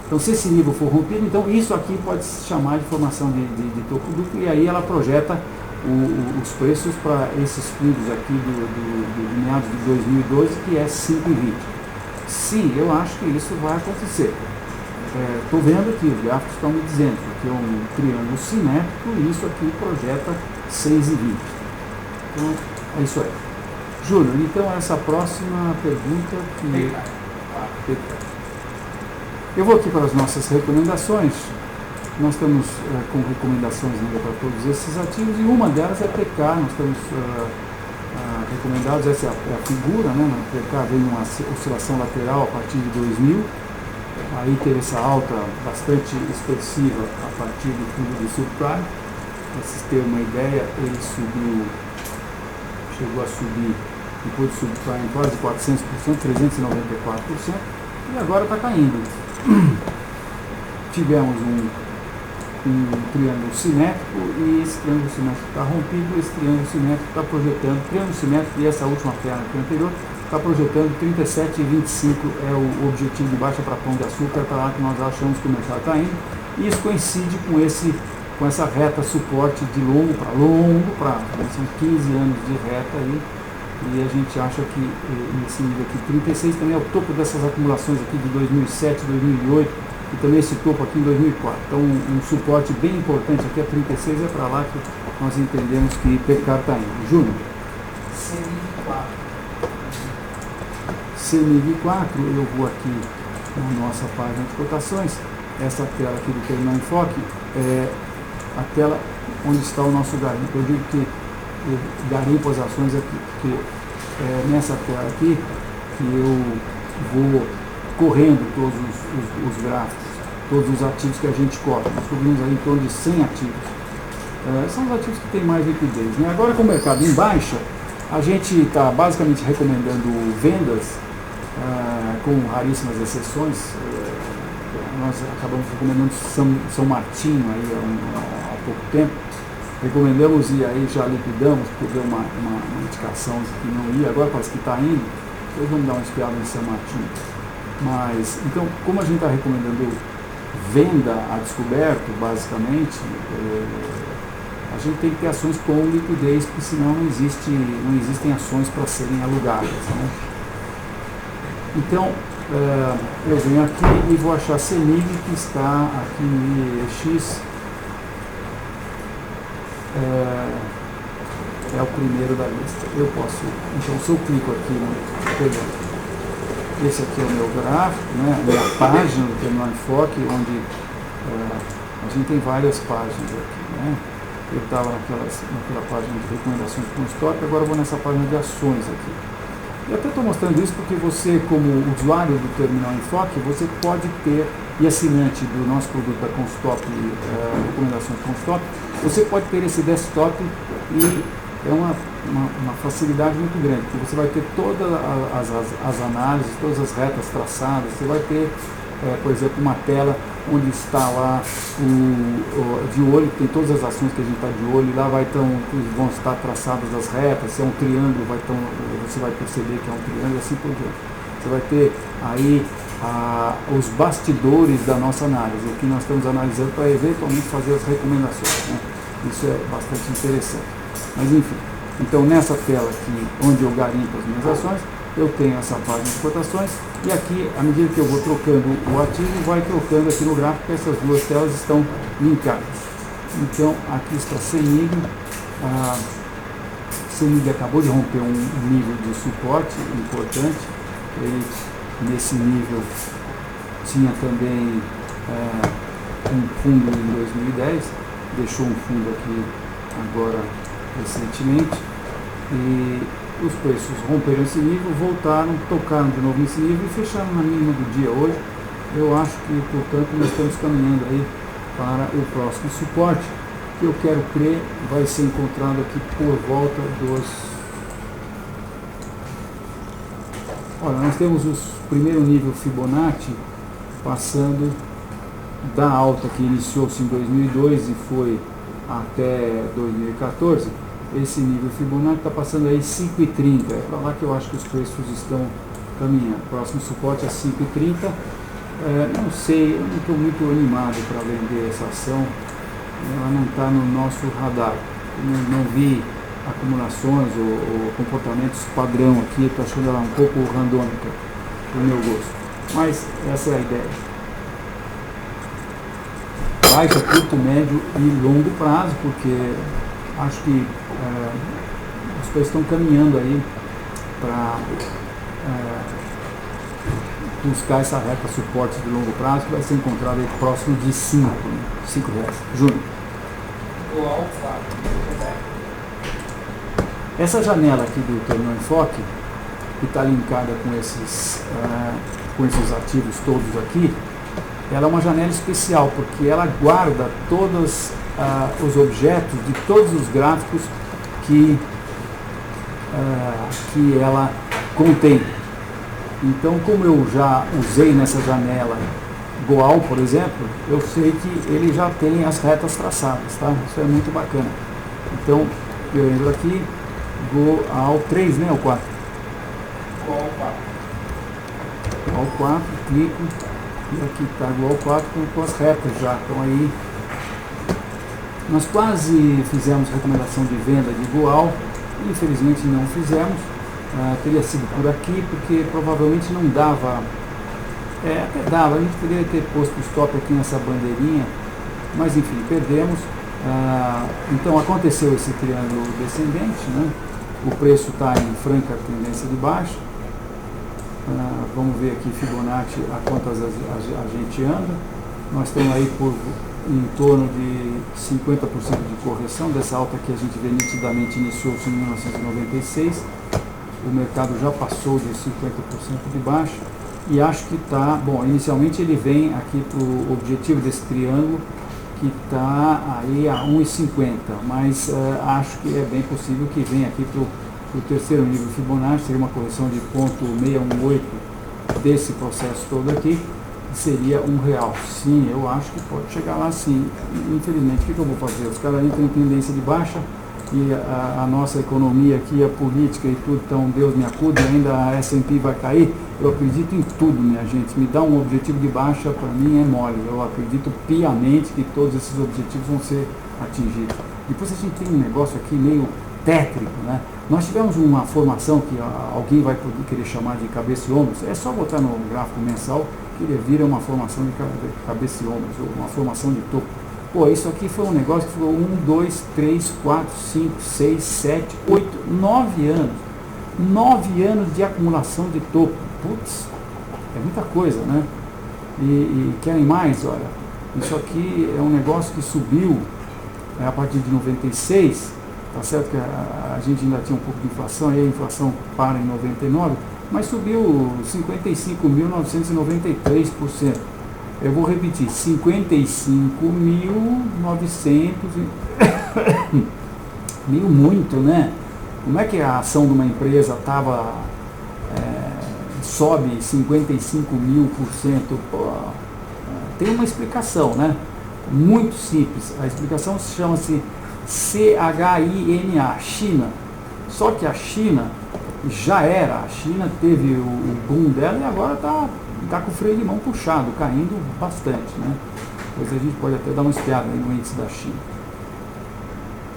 então se esse nível for rompido, então isso aqui pode se chamar de formação de topo duplo, e aí ela projeta os preços para esses fundos aqui do meados de 2012, que é 5,20. Sim, eu acho que isso vai acontecer. Estou vendo aqui, os gráficos estão me dizendo que é um triângulo simétrico e isso aqui projeta 6,20. Então, é isso aí. Júnior, então essa próxima pergunta que... Eu vou aqui para as nossas recomendações. Nós estamos com recomendações ainda para todos esses ativos, e uma delas é PK. Nós estamos recomendados, essa é a figura, né? Na PK vem uma oscilação lateral a partir de 2000, aí teve essa alta bastante expressiva a partir do fundo do subprime. Para vocês terem uma ideia, ele chegou a subir, depois do subprime, quase 400%, 394%, e agora está caindo. Tivemos um triângulo simétrico, e esse triângulo simétrico está rompido, esse triângulo simétrico está projetando, triângulo simétrico e essa última perna aqui anterior, está projetando 37,25 é o objetivo de baixa para Pão de Açúcar, para lá que nós achamos que o mercado está indo, e isso coincide com essa reta suporte de longo prazo, são 15 anos de reta aí, e a gente acha que nesse nível aqui, 36 também é o topo dessas acumulações aqui de 2007, 2008, e também esse topo aqui em 2004. Então um suporte bem importante aqui a 36, é para lá que nós entendemos que PK está indo. Júnior? CMIG 4, eu vou aqui na nossa página de cotações. Essa tela aqui do Terminal Enfoque é a tela onde está o nosso garimpo. Eu digo que eu garimpo as ações aqui, porque é nessa tela aqui que eu vou correndo todos os gráficos, todos os ativos que a gente corre. Nós cobrimos aí em torno de 100 ativos. são os ativos que têm mais liquidez, né? Agora, com o mercado em baixa, a gente está basicamente recomendando vendas, com raríssimas exceções. Nós acabamos recomendando São Martinho aí há pouco tempo. Recomendamos e aí já liquidamos, porque deu uma indicação de que não ia, agora parece que está indo. Depois vamos dar uma espiada em São Martinho. Mas, então, como a gente está recomendando venda a descoberto, basicamente, a gente tem que ter ações com liquidez, porque senão não existem ações para serem alugadas, né? Então, eu venho aqui e vou achar CEMIG, que está aqui no IEX, é o primeiro da lista. Eu posso, então, se eu clico aqui esse aqui é o meu gráfico, né, a minha página do Terminal Enfoque, onde a gente tem várias páginas aqui, né? Eu estava naquela página de recomendações com stop, agora eu vou nessa página de ações aqui. E até estou mostrando isso porque você, como usuário do Terminal Enfoque, você pode ter, e assinante do nosso produto da Constop, recomendações Constop, você pode ter esse desktop e é uma facilidade muito grande, porque você vai ter todas as análises, todas as retas traçadas, você vai ter, por exemplo, uma tela onde está lá de olho, tem todas as ações que a gente está de olho, e lá vão estar traçadas as retas, se é um triângulo, você vai perceber que é um triângulo, assim por diante. Você vai ter aí os bastidores da nossa análise, o que nós estamos analisando para eventualmente fazer as recomendações, né? Isso é bastante interessante. Mas enfim, então nessa tela aqui, onde eu garimpo as minhas ações, eu tenho essa página de cotações, e aqui, à medida que eu vou trocando o ativo, vai trocando aqui no gráfico, essas duas telas estão linkadas. Então, aqui está CEMIG. CEMIG acabou de romper um nível de suporte importante. Ele, nesse nível, tinha também um fundo em 2010, deixou um fundo aqui agora recentemente, e os preços romperam esse nível, voltaram, tocaram de novo nesse nível e fecharam na mínima do dia hoje. Eu acho que, portanto, nós estamos caminhando aí para o próximo suporte, que eu quero crer vai ser encontrado aqui por volta dos... Olha, nós temos o primeiro nível Fibonacci passando da alta que iniciou-se em 2002 e foi até 2014. Esse nível Fibonacci está passando aí 5,30, é para lá que eu acho que os preços estão caminhando. O próximo suporte é 5,30. Não sei, eu não estou muito animado para vender essa ação, ela não está no nosso radar. Eu não vi acumulações ou comportamentos padrão aqui, estou achando ela um pouco randômica para o meu gosto. Mas essa é a ideia. Baixa, curto, médio e longo prazo, porque acho que as coisas estão caminhando aí para buscar essa reta suporte de longo prazo, que vai ser encontrada aí próximo de 5 reais. Júnior. Essa janela aqui do Terminal Enfoque, que está linkada com esses ativos todos aqui, ela é uma janela especial, porque ela guarda todos os objetos de todos os gráficos que ela contém. Então, como eu já usei nessa janela Goal, por exemplo, eu sei que ele já tem as retas traçadas, tá? Isso é muito bacana. Então, eu entro aqui, Goal 3, né, ou 4? Goal 4. Goal 4, clico, e aqui está Goal 4 com as retas já, estão aí. Nós quase fizemos recomendação de venda de Goal, infelizmente não fizemos. Teria sido por aqui, porque provavelmente não dava, até dava, a gente poderia ter posto o stop aqui nessa bandeirinha, mas enfim, perdemos. Então aconteceu esse triângulo descendente, né? O preço está em franca tendência de baixa. Vamos ver aqui Fibonacci a quantas a gente anda. Nós estamos aí em torno de 50% de correção. Dessa alta que a gente vê nitidamente iniciou-se em 1996. O mercado já passou de 50% de baixa e acho que está, bom, inicialmente ele vem aqui para o objetivo desse triângulo que está aí a 1,50, mas acho que é bem possível que venha aqui para o terceiro nível Fibonacci, seria uma correção de 0,618 desse processo todo aqui, seria R$1. Sim, eu acho que pode chegar lá sim. Infelizmente, o que eu vou fazer? Os caras entram em tendência de baixa e a nossa economia aqui, a política e tudo, então Deus me acude, ainda a S&P vai cair. Eu acredito em tudo, minha gente. Me dá um objetivo de baixa, para mim é mole. Eu acredito piamente que todos esses objetivos vão ser atingidos. Depois a gente tem um negócio aqui meio tétrico, né? Nós tivemos uma formação que alguém vai querer chamar de cabeça e ombros. É só botar no gráfico mensal que ele vira uma formação de cabeça e ombros, ou uma formação de topo. Pô, isso aqui foi um negócio que ficou 1, 2, 3, 4, 5, 6, 7, 8, 9 anos. 9 anos de acumulação de topo. Putz, é muita coisa, né? E querem mais? Olha, isso aqui é um negócio que subiu a partir de 96, tá certo que a gente ainda tinha um pouco de inflação, aí a inflação para em 99, mas subiu 55.993%. Eu vou repetir, 55.900 meio muito, né? Como é que a ação de uma empresa sobe 55.000%? Pô, tem uma explicação, né? Muito simples. A explicação chama-se CHINA, China. Só que a China a China teve o boom dela e agora está com o freio de mão puxado, caindo bastante, né? Depois a gente pode até dar uma espiada aí no índice da China.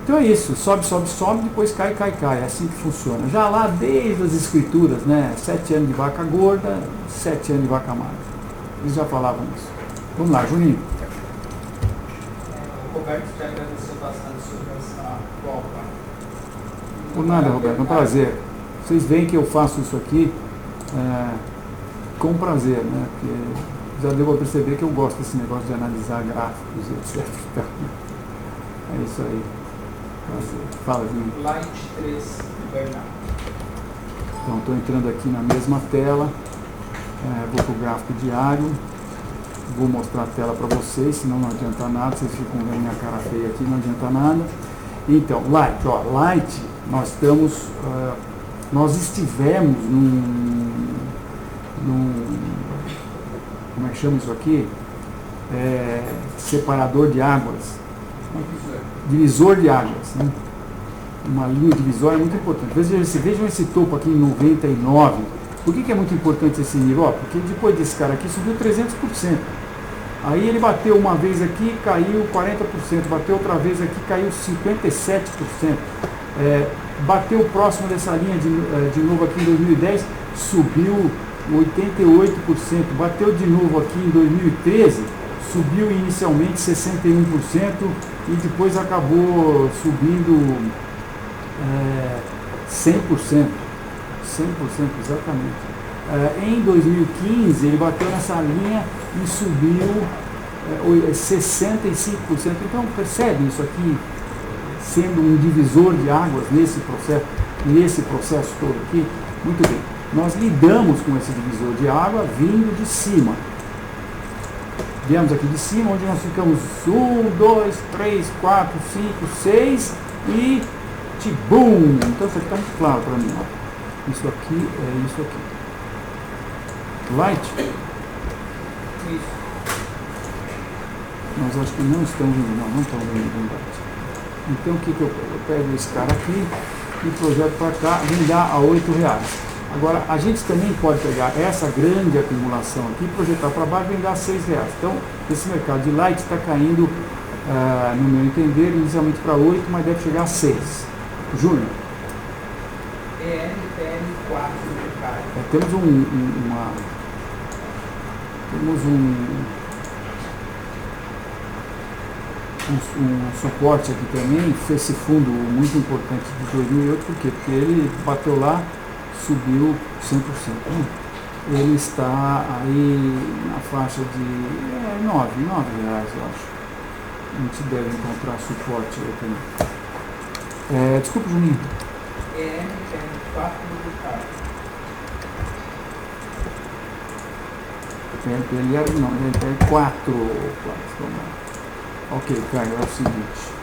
Então é isso, sobe, sobe, sobe, depois cai, cai, cai, é assim que funciona. Já lá desde as escrituras, né? 7 anos de vaca gorda, 7 anos de vaca magra. Eles já falavam isso. Vamos lá, Juninho. O Roberto te agradeceu bastante sobre essa Copa. Por nada, Roberto, é um prazer. Vocês veem que eu faço isso aqui com prazer, né? Porque já deu a perceber que eu gosto desse negócio de analisar gráficos, etc. Então, é isso aí. Prazer. Fala, Juninho. Light 3, Bernardo. Então, estou entrando aqui na mesma tela. Vou para o gráfico diário. Vou mostrar a tela para vocês, senão não adianta nada. Vocês ficam vendo minha cara feia aqui, não adianta nada. Então, Light, ó, Light, nós estivemos como é que chama isso aqui? Separador de águas. Divisor de águas, né? Uma linha divisória é muito importante. Vejam esse topo aqui em 99. Por que é muito importante esse nível? Porque depois desse cara aqui subiu 300%. Aí ele bateu uma vez aqui, caiu 40%. Bateu outra vez aqui, caiu 57%. Bateu próximo dessa linha de novo aqui em 2010, subiu 88%. Bateu de novo aqui em 2013, subiu inicialmente 61% e depois acabou subindo 100%. 100%, exatamente. Em 2015 ele bateu nessa linha e subiu 65%. Então percebe isso aqui sendo um divisor de águas nesse processo todo aqui? Muito bem. Nós lidamos com esse divisor de água vindo de cima. Viemos aqui de cima, onde nós ficamos 1, 2, 3, 4, 5, 6 e tibum! Então isso aqui está muito claro para mim. Ó. Isso aqui é isso aqui. Light? Isso. Nós acho que não estamos vendo, não estamos vendo Light. Então o que eu pego esse cara aqui e projeto para cá, vem dar a R$8. Agora, a gente também pode pegar essa grande acumulação aqui, projetar para baixo e vender a R$6. Então, esse mercado de Light está caindo, no meu entender, inicialmente para 8, mas deve chegar a 6. Júnior? ENPL4 do cara. Temos um suporte aqui também, foi esse fundo muito importante de 2008, por quê? Porque ele bateu lá, subiu 100%. Ele está aí na faixa de R$9, eu acho. A gente deve encontrar suporte aí também. Desculpa, Juninho. ENPL4 do cara. Ele é 4. Ok, Caio, é o seguinte.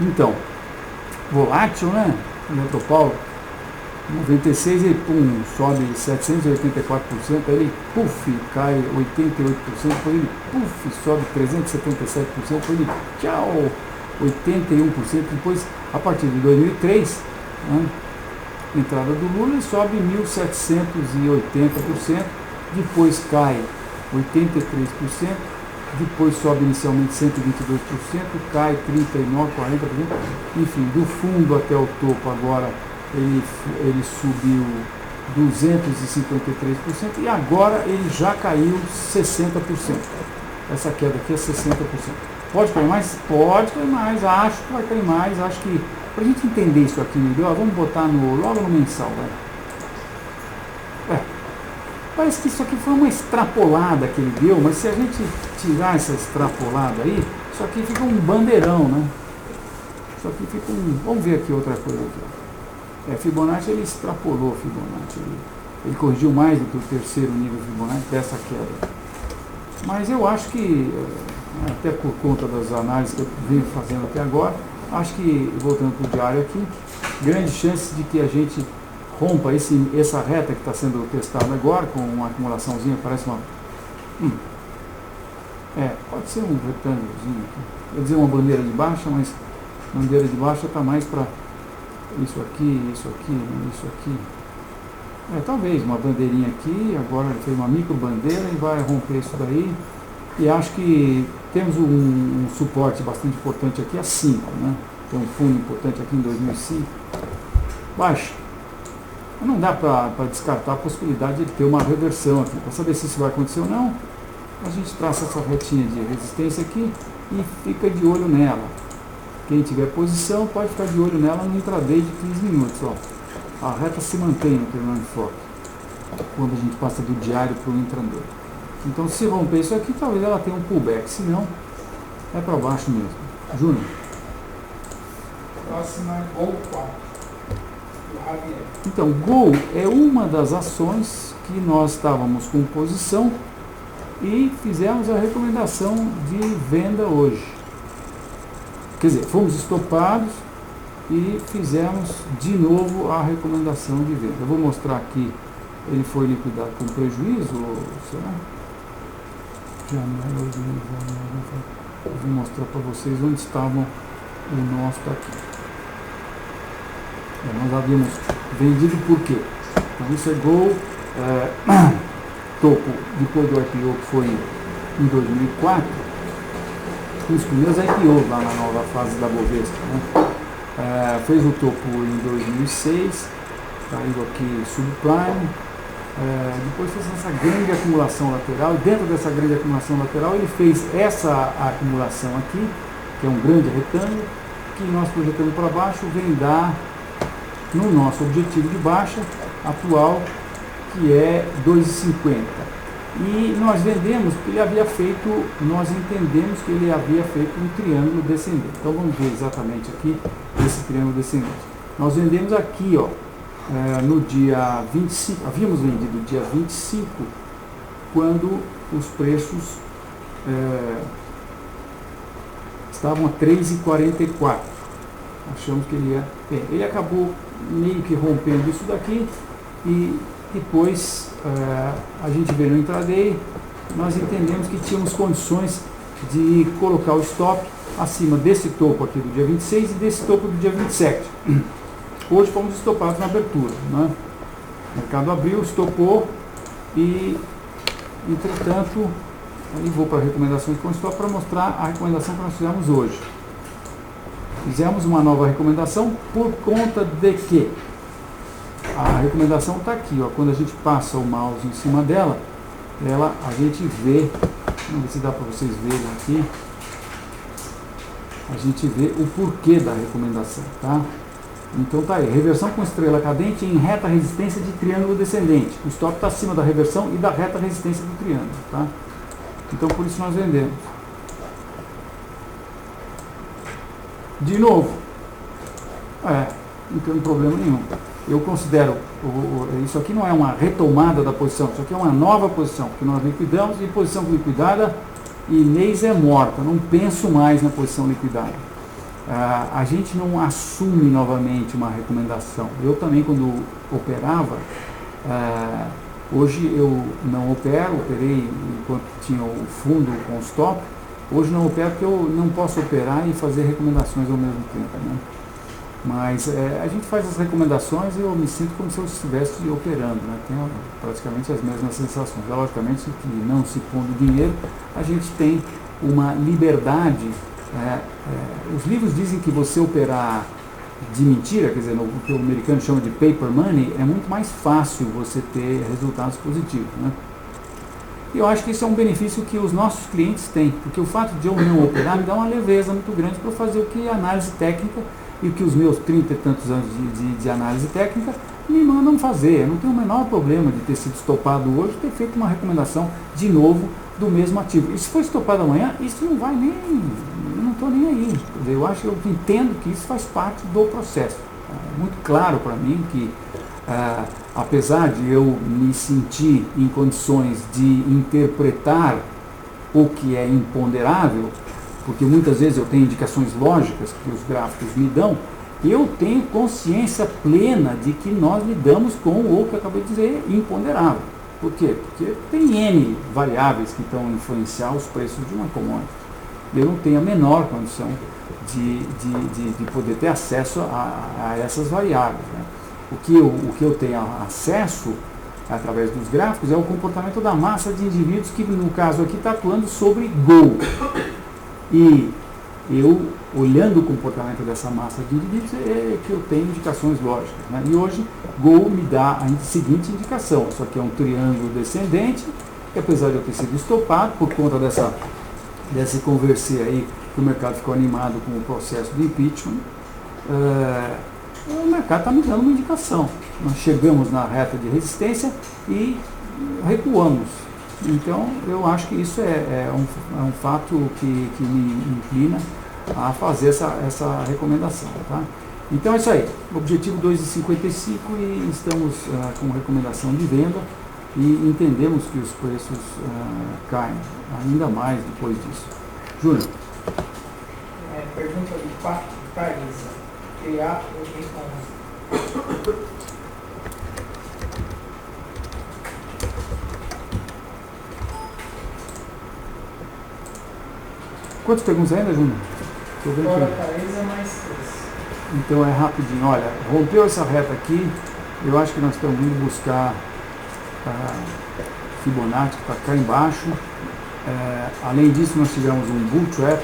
Então, volátil, né? Eletropaulo, 96 e pum, sobe 784%, aí ele puf, cai 88%, depois ele puf, sobe 377%, depois ele tchau, 81%, depois a partir de 2003, né, entrada do Lula, ele sobe 1.780%, depois cai 83%, depois sobe inicialmente 122%, cai 39%, 40%, enfim, do fundo até o topo agora ele subiu 253% e agora ele já caiu 60%. Essa queda aqui é 60%. Pode cair mais? Pode cair mais, acho que vai cair mais, acho que, para a gente entender isso aqui melhor, vamos botar logo no mensal, né? Parece que isso aqui foi uma extrapolada que ele deu, mas se a gente tirar essa extrapolada aí, isso aqui fica um bandeirão, né? Isso aqui fica um... Vamos ver aqui outra coisa aqui. Fibonacci, ele extrapolou Fibonacci, ele corrigiu mais do que o terceiro nível Fibonacci dessa queda. Mas eu acho que, até por conta das análises que eu venho fazendo até agora, acho que, voltando para o diário aqui, grande chance de que a gente rompa essa reta que está sendo testada agora, com uma acumulaçãozinha, parece uma... pode ser um retângulozinho aqui. Eu ia dizer uma bandeira de baixa, mas bandeira de baixa está mais para isso aqui, isso aqui, isso aqui. Talvez uma bandeirinha aqui, agora ele fez uma micro bandeira e vai romper isso daí. E acho que temos um suporte bastante importante aqui, a 5, né? Tem um fundo importante aqui em 2005. Baixa. Não dá para descartar a possibilidade de ter uma reversão aqui. Para saber se isso vai acontecer ou não, a gente traça essa retinha de resistência aqui e fica de olho nela. Quem tiver posição pode ficar de olho nela no intraday de 15 minutos. Ó. A reta se mantém no terminal de foco quando a gente passa do diário para o intraday. Então, se romper isso aqui, talvez ela tenha um pullback. Se não, é para baixo mesmo. Júnior. Próxima é Gol 4. Então, Gol é uma das ações que nós estávamos com posição e fizemos a recomendação de venda hoje. Quer dizer, fomos estopados e fizemos de novo a recomendação de venda. Eu vou mostrar aqui, ele foi liquidado com prejuízo, será? Eu vou mostrar para vocês onde estavam o nosso aqui. Nós havíamos vendido por quê? Então isso é Gol, topo depois do IPO que foi em 2004, os primeiros IPOs lá na nova fase da Bovespa, né? Fez o topo em 2006, caiu aqui subprime, depois fez essa grande acumulação lateral, e dentro dessa grande acumulação lateral ele fez essa acumulação aqui, que é um grande retângulo, que nós projetamos para baixo, vem dar no nosso objetivo de baixa atual, que é 2,50. E nós vendemos porque ele havia feito, nós entendemos que ele havia feito um triângulo descendente. Então vamos ver exatamente aqui esse triângulo descendente. Nós vendemos aqui, ó, no dia 25, havíamos vendido dia 25, quando os preços estavam a 3,44. Achamos que ele ia... ele acabou meio que rompendo isso daqui e depois a gente vê no intraday, nós entendemos que tínhamos condições de colocar o stop acima desse topo aqui do dia 26 e desse topo do dia 27. Hoje fomos estopados na abertura, né? O mercado abriu, estopou e, entretanto, aí vou para recomendações com stop para mostrar a recomendação que nós fizemos hoje. Fizemos uma nova recomendação por conta de que a recomendação está aqui, ó, quando a gente passa o mouse em cima dela, a gente vê, vamos ver se dá para vocês verem aqui, a gente vê o porquê da recomendação, tá? Então tá aí, reversão com estrela cadente em reta resistência de triângulo descendente. O stop está acima da reversão e da reta resistência do triângulo, tá? Então por isso nós vendemos. De novo, não tem problema nenhum. eu considero, isso aqui não é uma retomada da posição, isso aqui é uma nova posição, porque nós liquidamos e posição liquidada, Inês é morta, não penso mais na posição liquidada. A gente não assume novamente uma recomendação. Eu também, quando operava, hoje eu não opero, operei enquanto tinha o fundo com o stop, hoje não opero porque eu não posso operar e fazer recomendações ao mesmo tempo, né? Mas a gente faz as recomendações e eu me sinto como se eu estivesse operando, né? Tenho praticamente as mesmas sensações. Logicamente que não se pondo dinheiro, a gente tem uma liberdade. Os livros dizem que você operar de mentira, quer dizer, o que o americano chama de paper money, é muito mais fácil você ter resultados positivos, né? E eu acho que isso é um benefício que os nossos clientes têm, porque o fato de eu não operar me dá uma leveza muito grande para fazer o que a análise técnica e o que os meus 30 e tantos anos de análise técnica me mandam fazer. Eu não tenho o menor problema de ter sido estopado hoje, ter feito uma recomendação de novo do mesmo ativo. E se for estopado amanhã, isso não vai nem, eu não estou nem aí. Quer dizer, eu acho que eu entendo que isso faz parte do processo. É muito claro para mim que, apesar de eu me sentir em condições de interpretar o que é imponderável, porque muitas vezes eu tenho indicações lógicas que os gráficos me dão, eu tenho consciência plena de que nós lidamos com o que eu acabei de dizer, imponderável. Por quê? Porque tem N variáveis que estão a influenciar os preços de uma commodity. Eu não tenho a menor condição de poder ter acesso a essas variáveis, né? O que eu tenho acesso através dos gráficos é o comportamento da massa de indivíduos que, no caso aqui, está atuando sobre Go. E eu, olhando o comportamento dessa massa de indivíduos, é que eu tenho indicações lógicas, né? E hoje, Go me dá a seguinte indicação, só que é um triângulo descendente, que apesar de eu ter sido estopado, por conta desse converser aí, que o mercado ficou animado com o processo do impeachment, o mercado está me dando uma indicação. Nós chegamos na reta de resistência e recuamos. Então, eu acho que isso é um fato que me inclina a fazer essa recomendação. Tá? Então, é isso aí. Objetivo 2,55 e estamos com recomendação de venda e entendemos que os preços caem ainda mais depois disso. Júnior. Pergunta do Paisa. Criar o e-commerce. Quantas perguntas ainda, Júnior? Fora Paisa, mais 3. Então é rapidinho. Olha, rompeu essa reta aqui, eu acho que nós estamos indo buscar Fibonacci, que está cá embaixo. Além disso, nós tivemos um bull trap,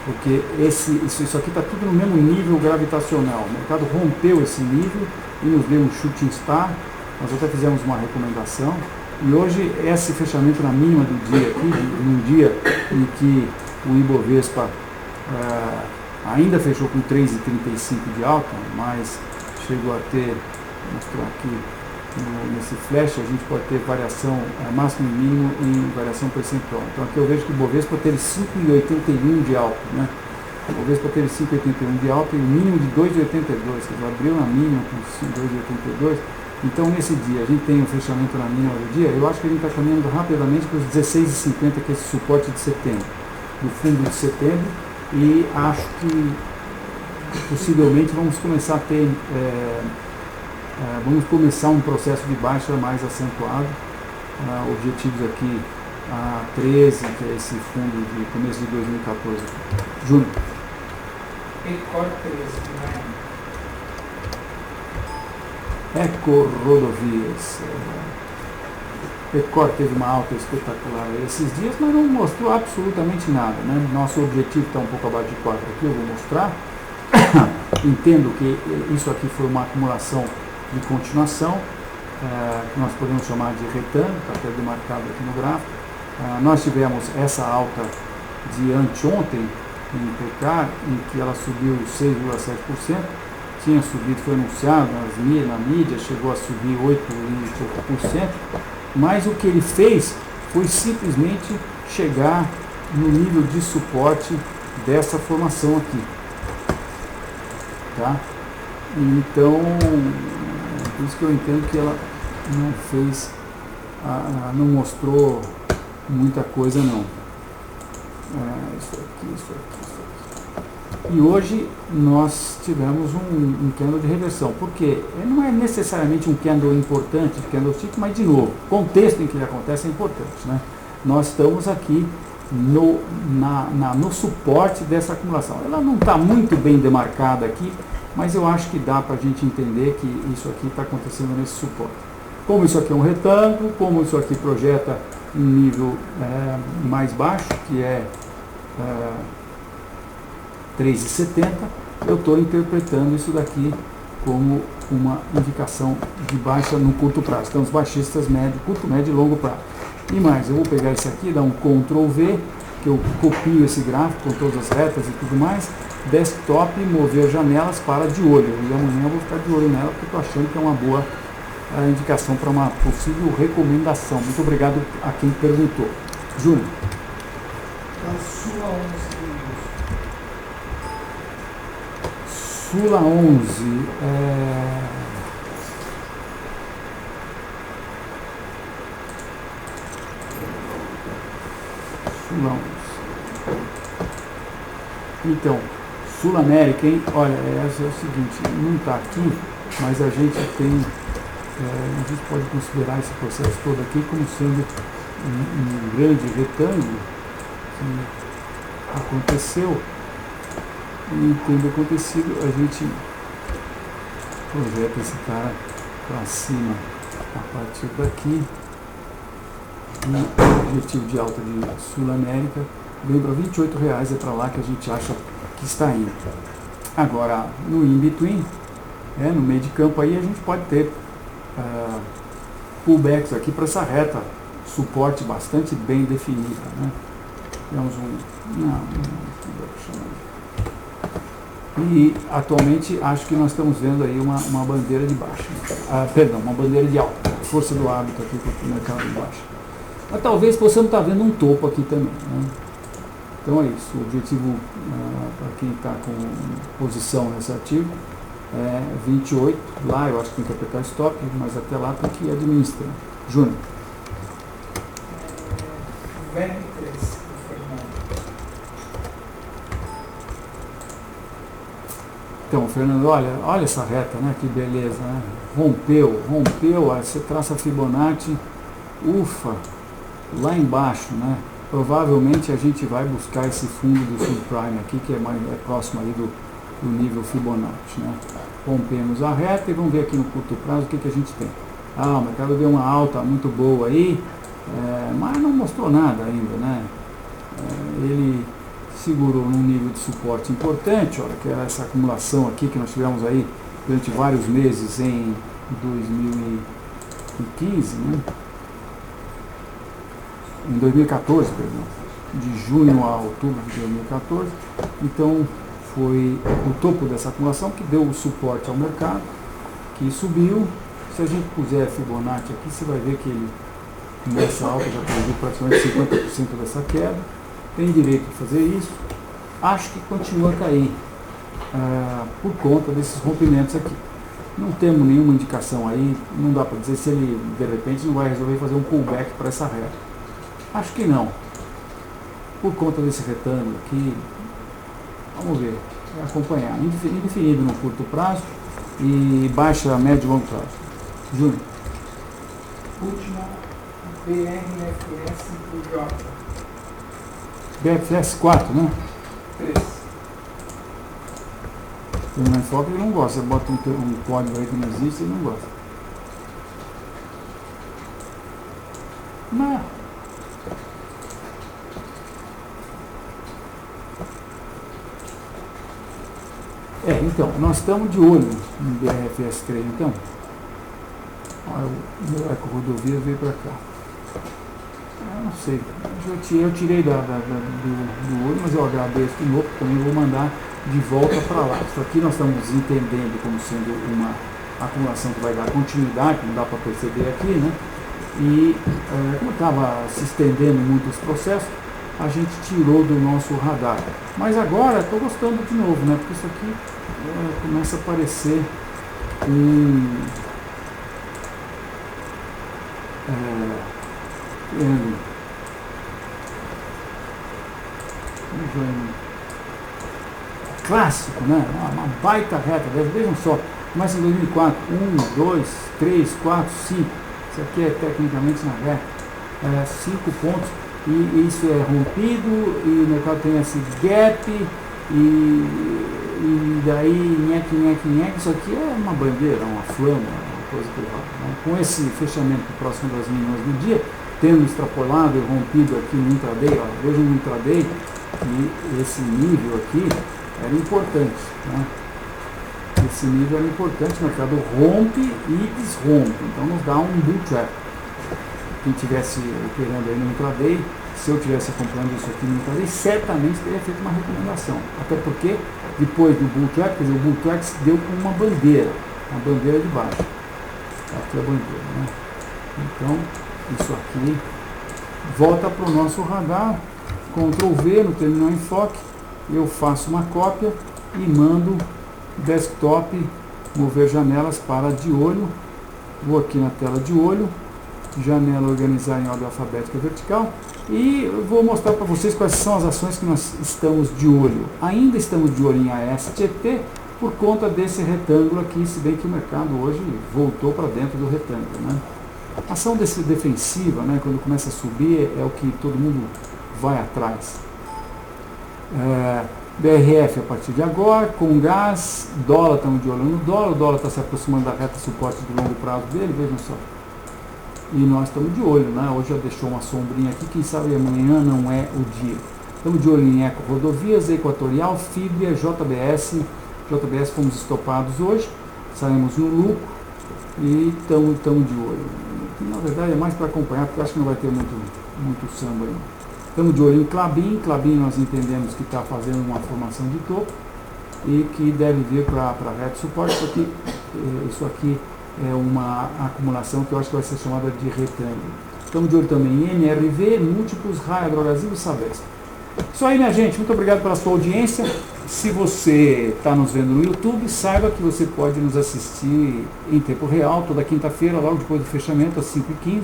porque isso aqui está tudo no mesmo nível gravitacional. O mercado rompeu esse nível e nos deu um shooting star. Nós até fizemos uma recomendação. E hoje, esse fechamento na mínima do dia aqui, num dia em que o Ibovespa ainda fechou com 3,35 de alta, mas chegou a ter, vou mostrar aqui nesse flash, a gente pode ter variação máximo e mínimo em variação percentual. Então aqui eu vejo que o Ibovespa teve 5,81 de alta, né? O Ibovespa teve 5,81 de alta e o mínimo de 2,82, quer dizer, abriu na mínima com 2,82. Então nesse dia a gente tem um fechamento na mínima do dia, eu acho que a gente está caminhando rapidamente para os 16,50, que é esse suporte de setembro, do fundo de setembro, e acho que possivelmente vamos começar a ter vamos começar um processo de baixa mais acentuado. Objetivos aqui a 13, que é esse fundo de começo de 2014. Júnior. Ecor 13, Ecor Rodovias. Ecor teve uma alta espetacular esses dias, mas não mostrou absolutamente nada, né? Nosso objetivo está um pouco abaixo de 4 aqui, eu vou mostrar. Entendo que isso aqui foi uma acumulação de continuação, que nós podemos chamar de return, está até demarcado aqui no gráfico. Nós tivemos essa alta de anteontem em PK, em que ela subiu 6,7%, tinha subido, foi anunciado na mídia, chegou a subir 8,5%, mas o que ele fez foi simplesmente chegar no nível de suporte dessa formação aqui. Tá? Então, Por isso que eu entendo que ela não fez, não mostrou muita coisa não. Isso aqui. E hoje nós tivemos um candle de reversão, porque não é necessariamente um candle importante, candlestick, mas de novo, o contexto em que ele acontece é importante, né? Nós estamos aqui no suporte dessa acumulação. Ela não está muito bem demarcada aqui, mas eu acho que dá para a gente entender que isso aqui está acontecendo nesse suporte. Como isso aqui é um retângulo, como isso aqui projeta um nível mais baixo, que é 3,70, eu estou interpretando isso daqui como uma indicação de baixa no curto prazo. Então os baixistas médio, curto, médio e longo prazo. E mais, eu vou pegar esse aqui, dar um Ctrl V, que eu copio esse gráfico com todas as retas e tudo mais, desktop, mover janelas para de olho. E amanhã eu vou ficar de olho nela, porque estou achando que é uma boa indicação para uma possível recomendação. Muito obrigado a quem perguntou. Júnior. Então, Sula 11. Sula 11. Sula 11. Então, Sul América, hein? Olha, essa é o seguinte, não está aqui, mas a gente tem, a gente pode considerar esse processo todo aqui como sendo um grande retângulo que aconteceu, e tendo acontecido, a gente projeta esse cara para cima a partir daqui, e o objetivo de alta de Sul América vem para R$28, é para lá que a gente acha que está indo. Agora, no in-between, no meio de campo aí, a gente pode ter pullbacks aqui para essa reta, suporte bastante bem definida, né? Temos e atualmente acho que nós estamos vendo aí uma bandeira de baixa, uma bandeira de alta, força do hábito aqui para o mercado de baixa. Mas talvez possamos estar vendo um topo aqui também, né? Então é isso, o objetivo para quem está com posição nesse ativo é 28, lá eu acho que tem que apertar stop, mas até lá tem que administrar. Júnior. VR3, Então, Fernando, olha essa reta, né? Que beleza, né? Rompeu, você traça a Fibonacci, ufa, lá embaixo, né? Provavelmente a gente vai buscar esse fundo do subprime aqui, que é próximo ali do nível Fibonacci, né? Rompemos a reta e vamos ver aqui no curto prazo o que a gente tem. O mercado deu uma alta muito boa aí, mas não mostrou nada ainda, né? Ele segurou num nível de suporte importante, olha, que era essa acumulação aqui que nós tivemos aí durante vários meses em 2015, né? Em 2014, perdão, de junho a outubro de 2014, então foi o topo dessa acumulação que deu o suporte ao mercado, que subiu. Se a gente puser Fibonacci aqui, você vai ver que ele nessa alta já perdeu praticamente 50% dessa queda, tem direito de fazer isso, acho que continua a cair por conta desses rompimentos aqui. Não temos nenhuma indicação aí, não dá para dizer se ele de repente não vai resolver fazer um pullback para essa reta. Acho que não. Por conta desse retângulo aqui, vamos ver, acompanhar. Indefinido no curto prazo e baixa, médio e longo prazo. Júnior. Última, BRFS do J. BFS 4, né? 3. Tem um enfoque que ele não gosta. Você bota um código aí que não existe, ele não gosta. Mas então, nós estamos de olho no BRFS3, então. Olha, o meu eco-rodovia veio para cá. Eu não sei, eu tirei do olho, mas eu agradeço de novo, também vou mandar de volta para lá. Isso aqui nós estamos entendendo como sendo uma acumulação que vai dar continuidade, não dá para perceber aqui, né? E como estava se estendendo muito esse processo, a gente tirou do nosso radar. Mas agora estou gostando de novo, né? Porque isso aqui começa a parecer clássico, né? Uma baita reta, vejam só, começa em 2004, 1, 2, 3, 4, 5, isso aqui é tecnicamente na reta, 5 pontos, e isso é rompido, e o mercado tem esse gap, e daí, nheque, isso aqui é uma bandeira, uma flama, uma coisa que vai, né? Com esse fechamento próximo das mínimas do dia, tendo extrapolado e rompido aqui no intraday, ó, vejam no intraday, e esse nível aqui era importante, né? Esse nível era importante, o mercado rompe e desrompe, então nos dá um bull trap. Quem estivesse operando aí no intraday, se eu estivesse acompanhando isso aqui no intraday, certamente teria feito uma recomendação, até porque depois do bull trap, quer dizer, o bull trap se deu com uma bandeira de baixo, aqui é a bandeira, né? Então isso aqui volta para o nosso radar, Ctrl V no terminal enfoque, eu faço uma cópia e mando desktop, mover janelas para de olho, vou aqui na tela de olho, janela organizar em ordem alfabética vertical, e vou mostrar para vocês quais são as ações que nós estamos de olho. Ainda estamos de olho em ASTT por conta desse retângulo aqui, se bem que o mercado hoje voltou para dentro do retângulo, né? A ação defensiva, né, quando começa a subir, é o que todo mundo vai atrás. BRF a partir de agora, com gás, dólar, estamos de olho no dólar, o dólar está se aproximando da reta suporte de longo prazo dele, vejam só. E nós estamos de olho, né? Hoje já deixou uma sombrinha aqui, quem sabe amanhã não é o dia. Estamos de olho em Eco Rodovias, Equatorial, Fibria, JBS. JBS fomos estopados hoje, saímos no lucro e estamos de olho. Na verdade é mais para acompanhar, porque eu acho que não vai ter muito samba aí. Estamos de olho em Klabin. Klabin nós entendemos que está fazendo uma formação de topo e que deve vir para a reta de suporte. Isso aqui é uma acumulação que eu acho que vai ser chamada de retângulo. Estamos de olho também em NRV, Múltiplos, Raia, Drogasil e Sabesp. Isso aí, minha gente. Muito obrigado pela sua audiência. Se você está nos vendo no YouTube, saiba que você pode nos assistir em tempo real, toda quinta-feira, logo depois do fechamento, às 5h15.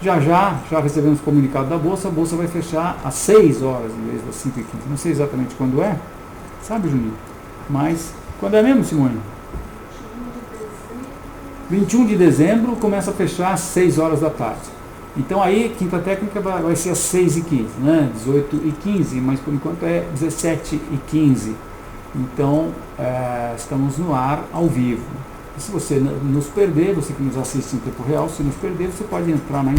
Já recebemos comunicado da Bolsa, a Bolsa vai fechar às 6 horas em vez das 5h15. Não sei exatamente quando é, sabe, Juninho? Mas, quando é mesmo, Simone? 21 de dezembro começa a fechar às 6 horas da tarde. Então aí, quinta técnica vai ser às 6h15, né? 18h15, mas por enquanto é 17h15. Então, estamos no ar ao vivo. E se você nos perder, você que nos assiste em tempo real, se nos perder, você pode entrar na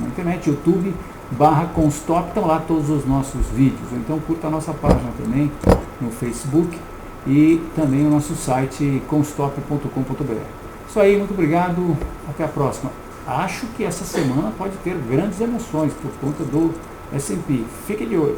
internet, YouTube/Constop, estão lá todos os nossos vídeos. Ou então curta a nossa página também no Facebook e também o nosso site constop.com.br. Isso aí, muito obrigado, até a próxima. Acho que essa semana pode ter grandes emoções por conta do S&P. Fique de olho.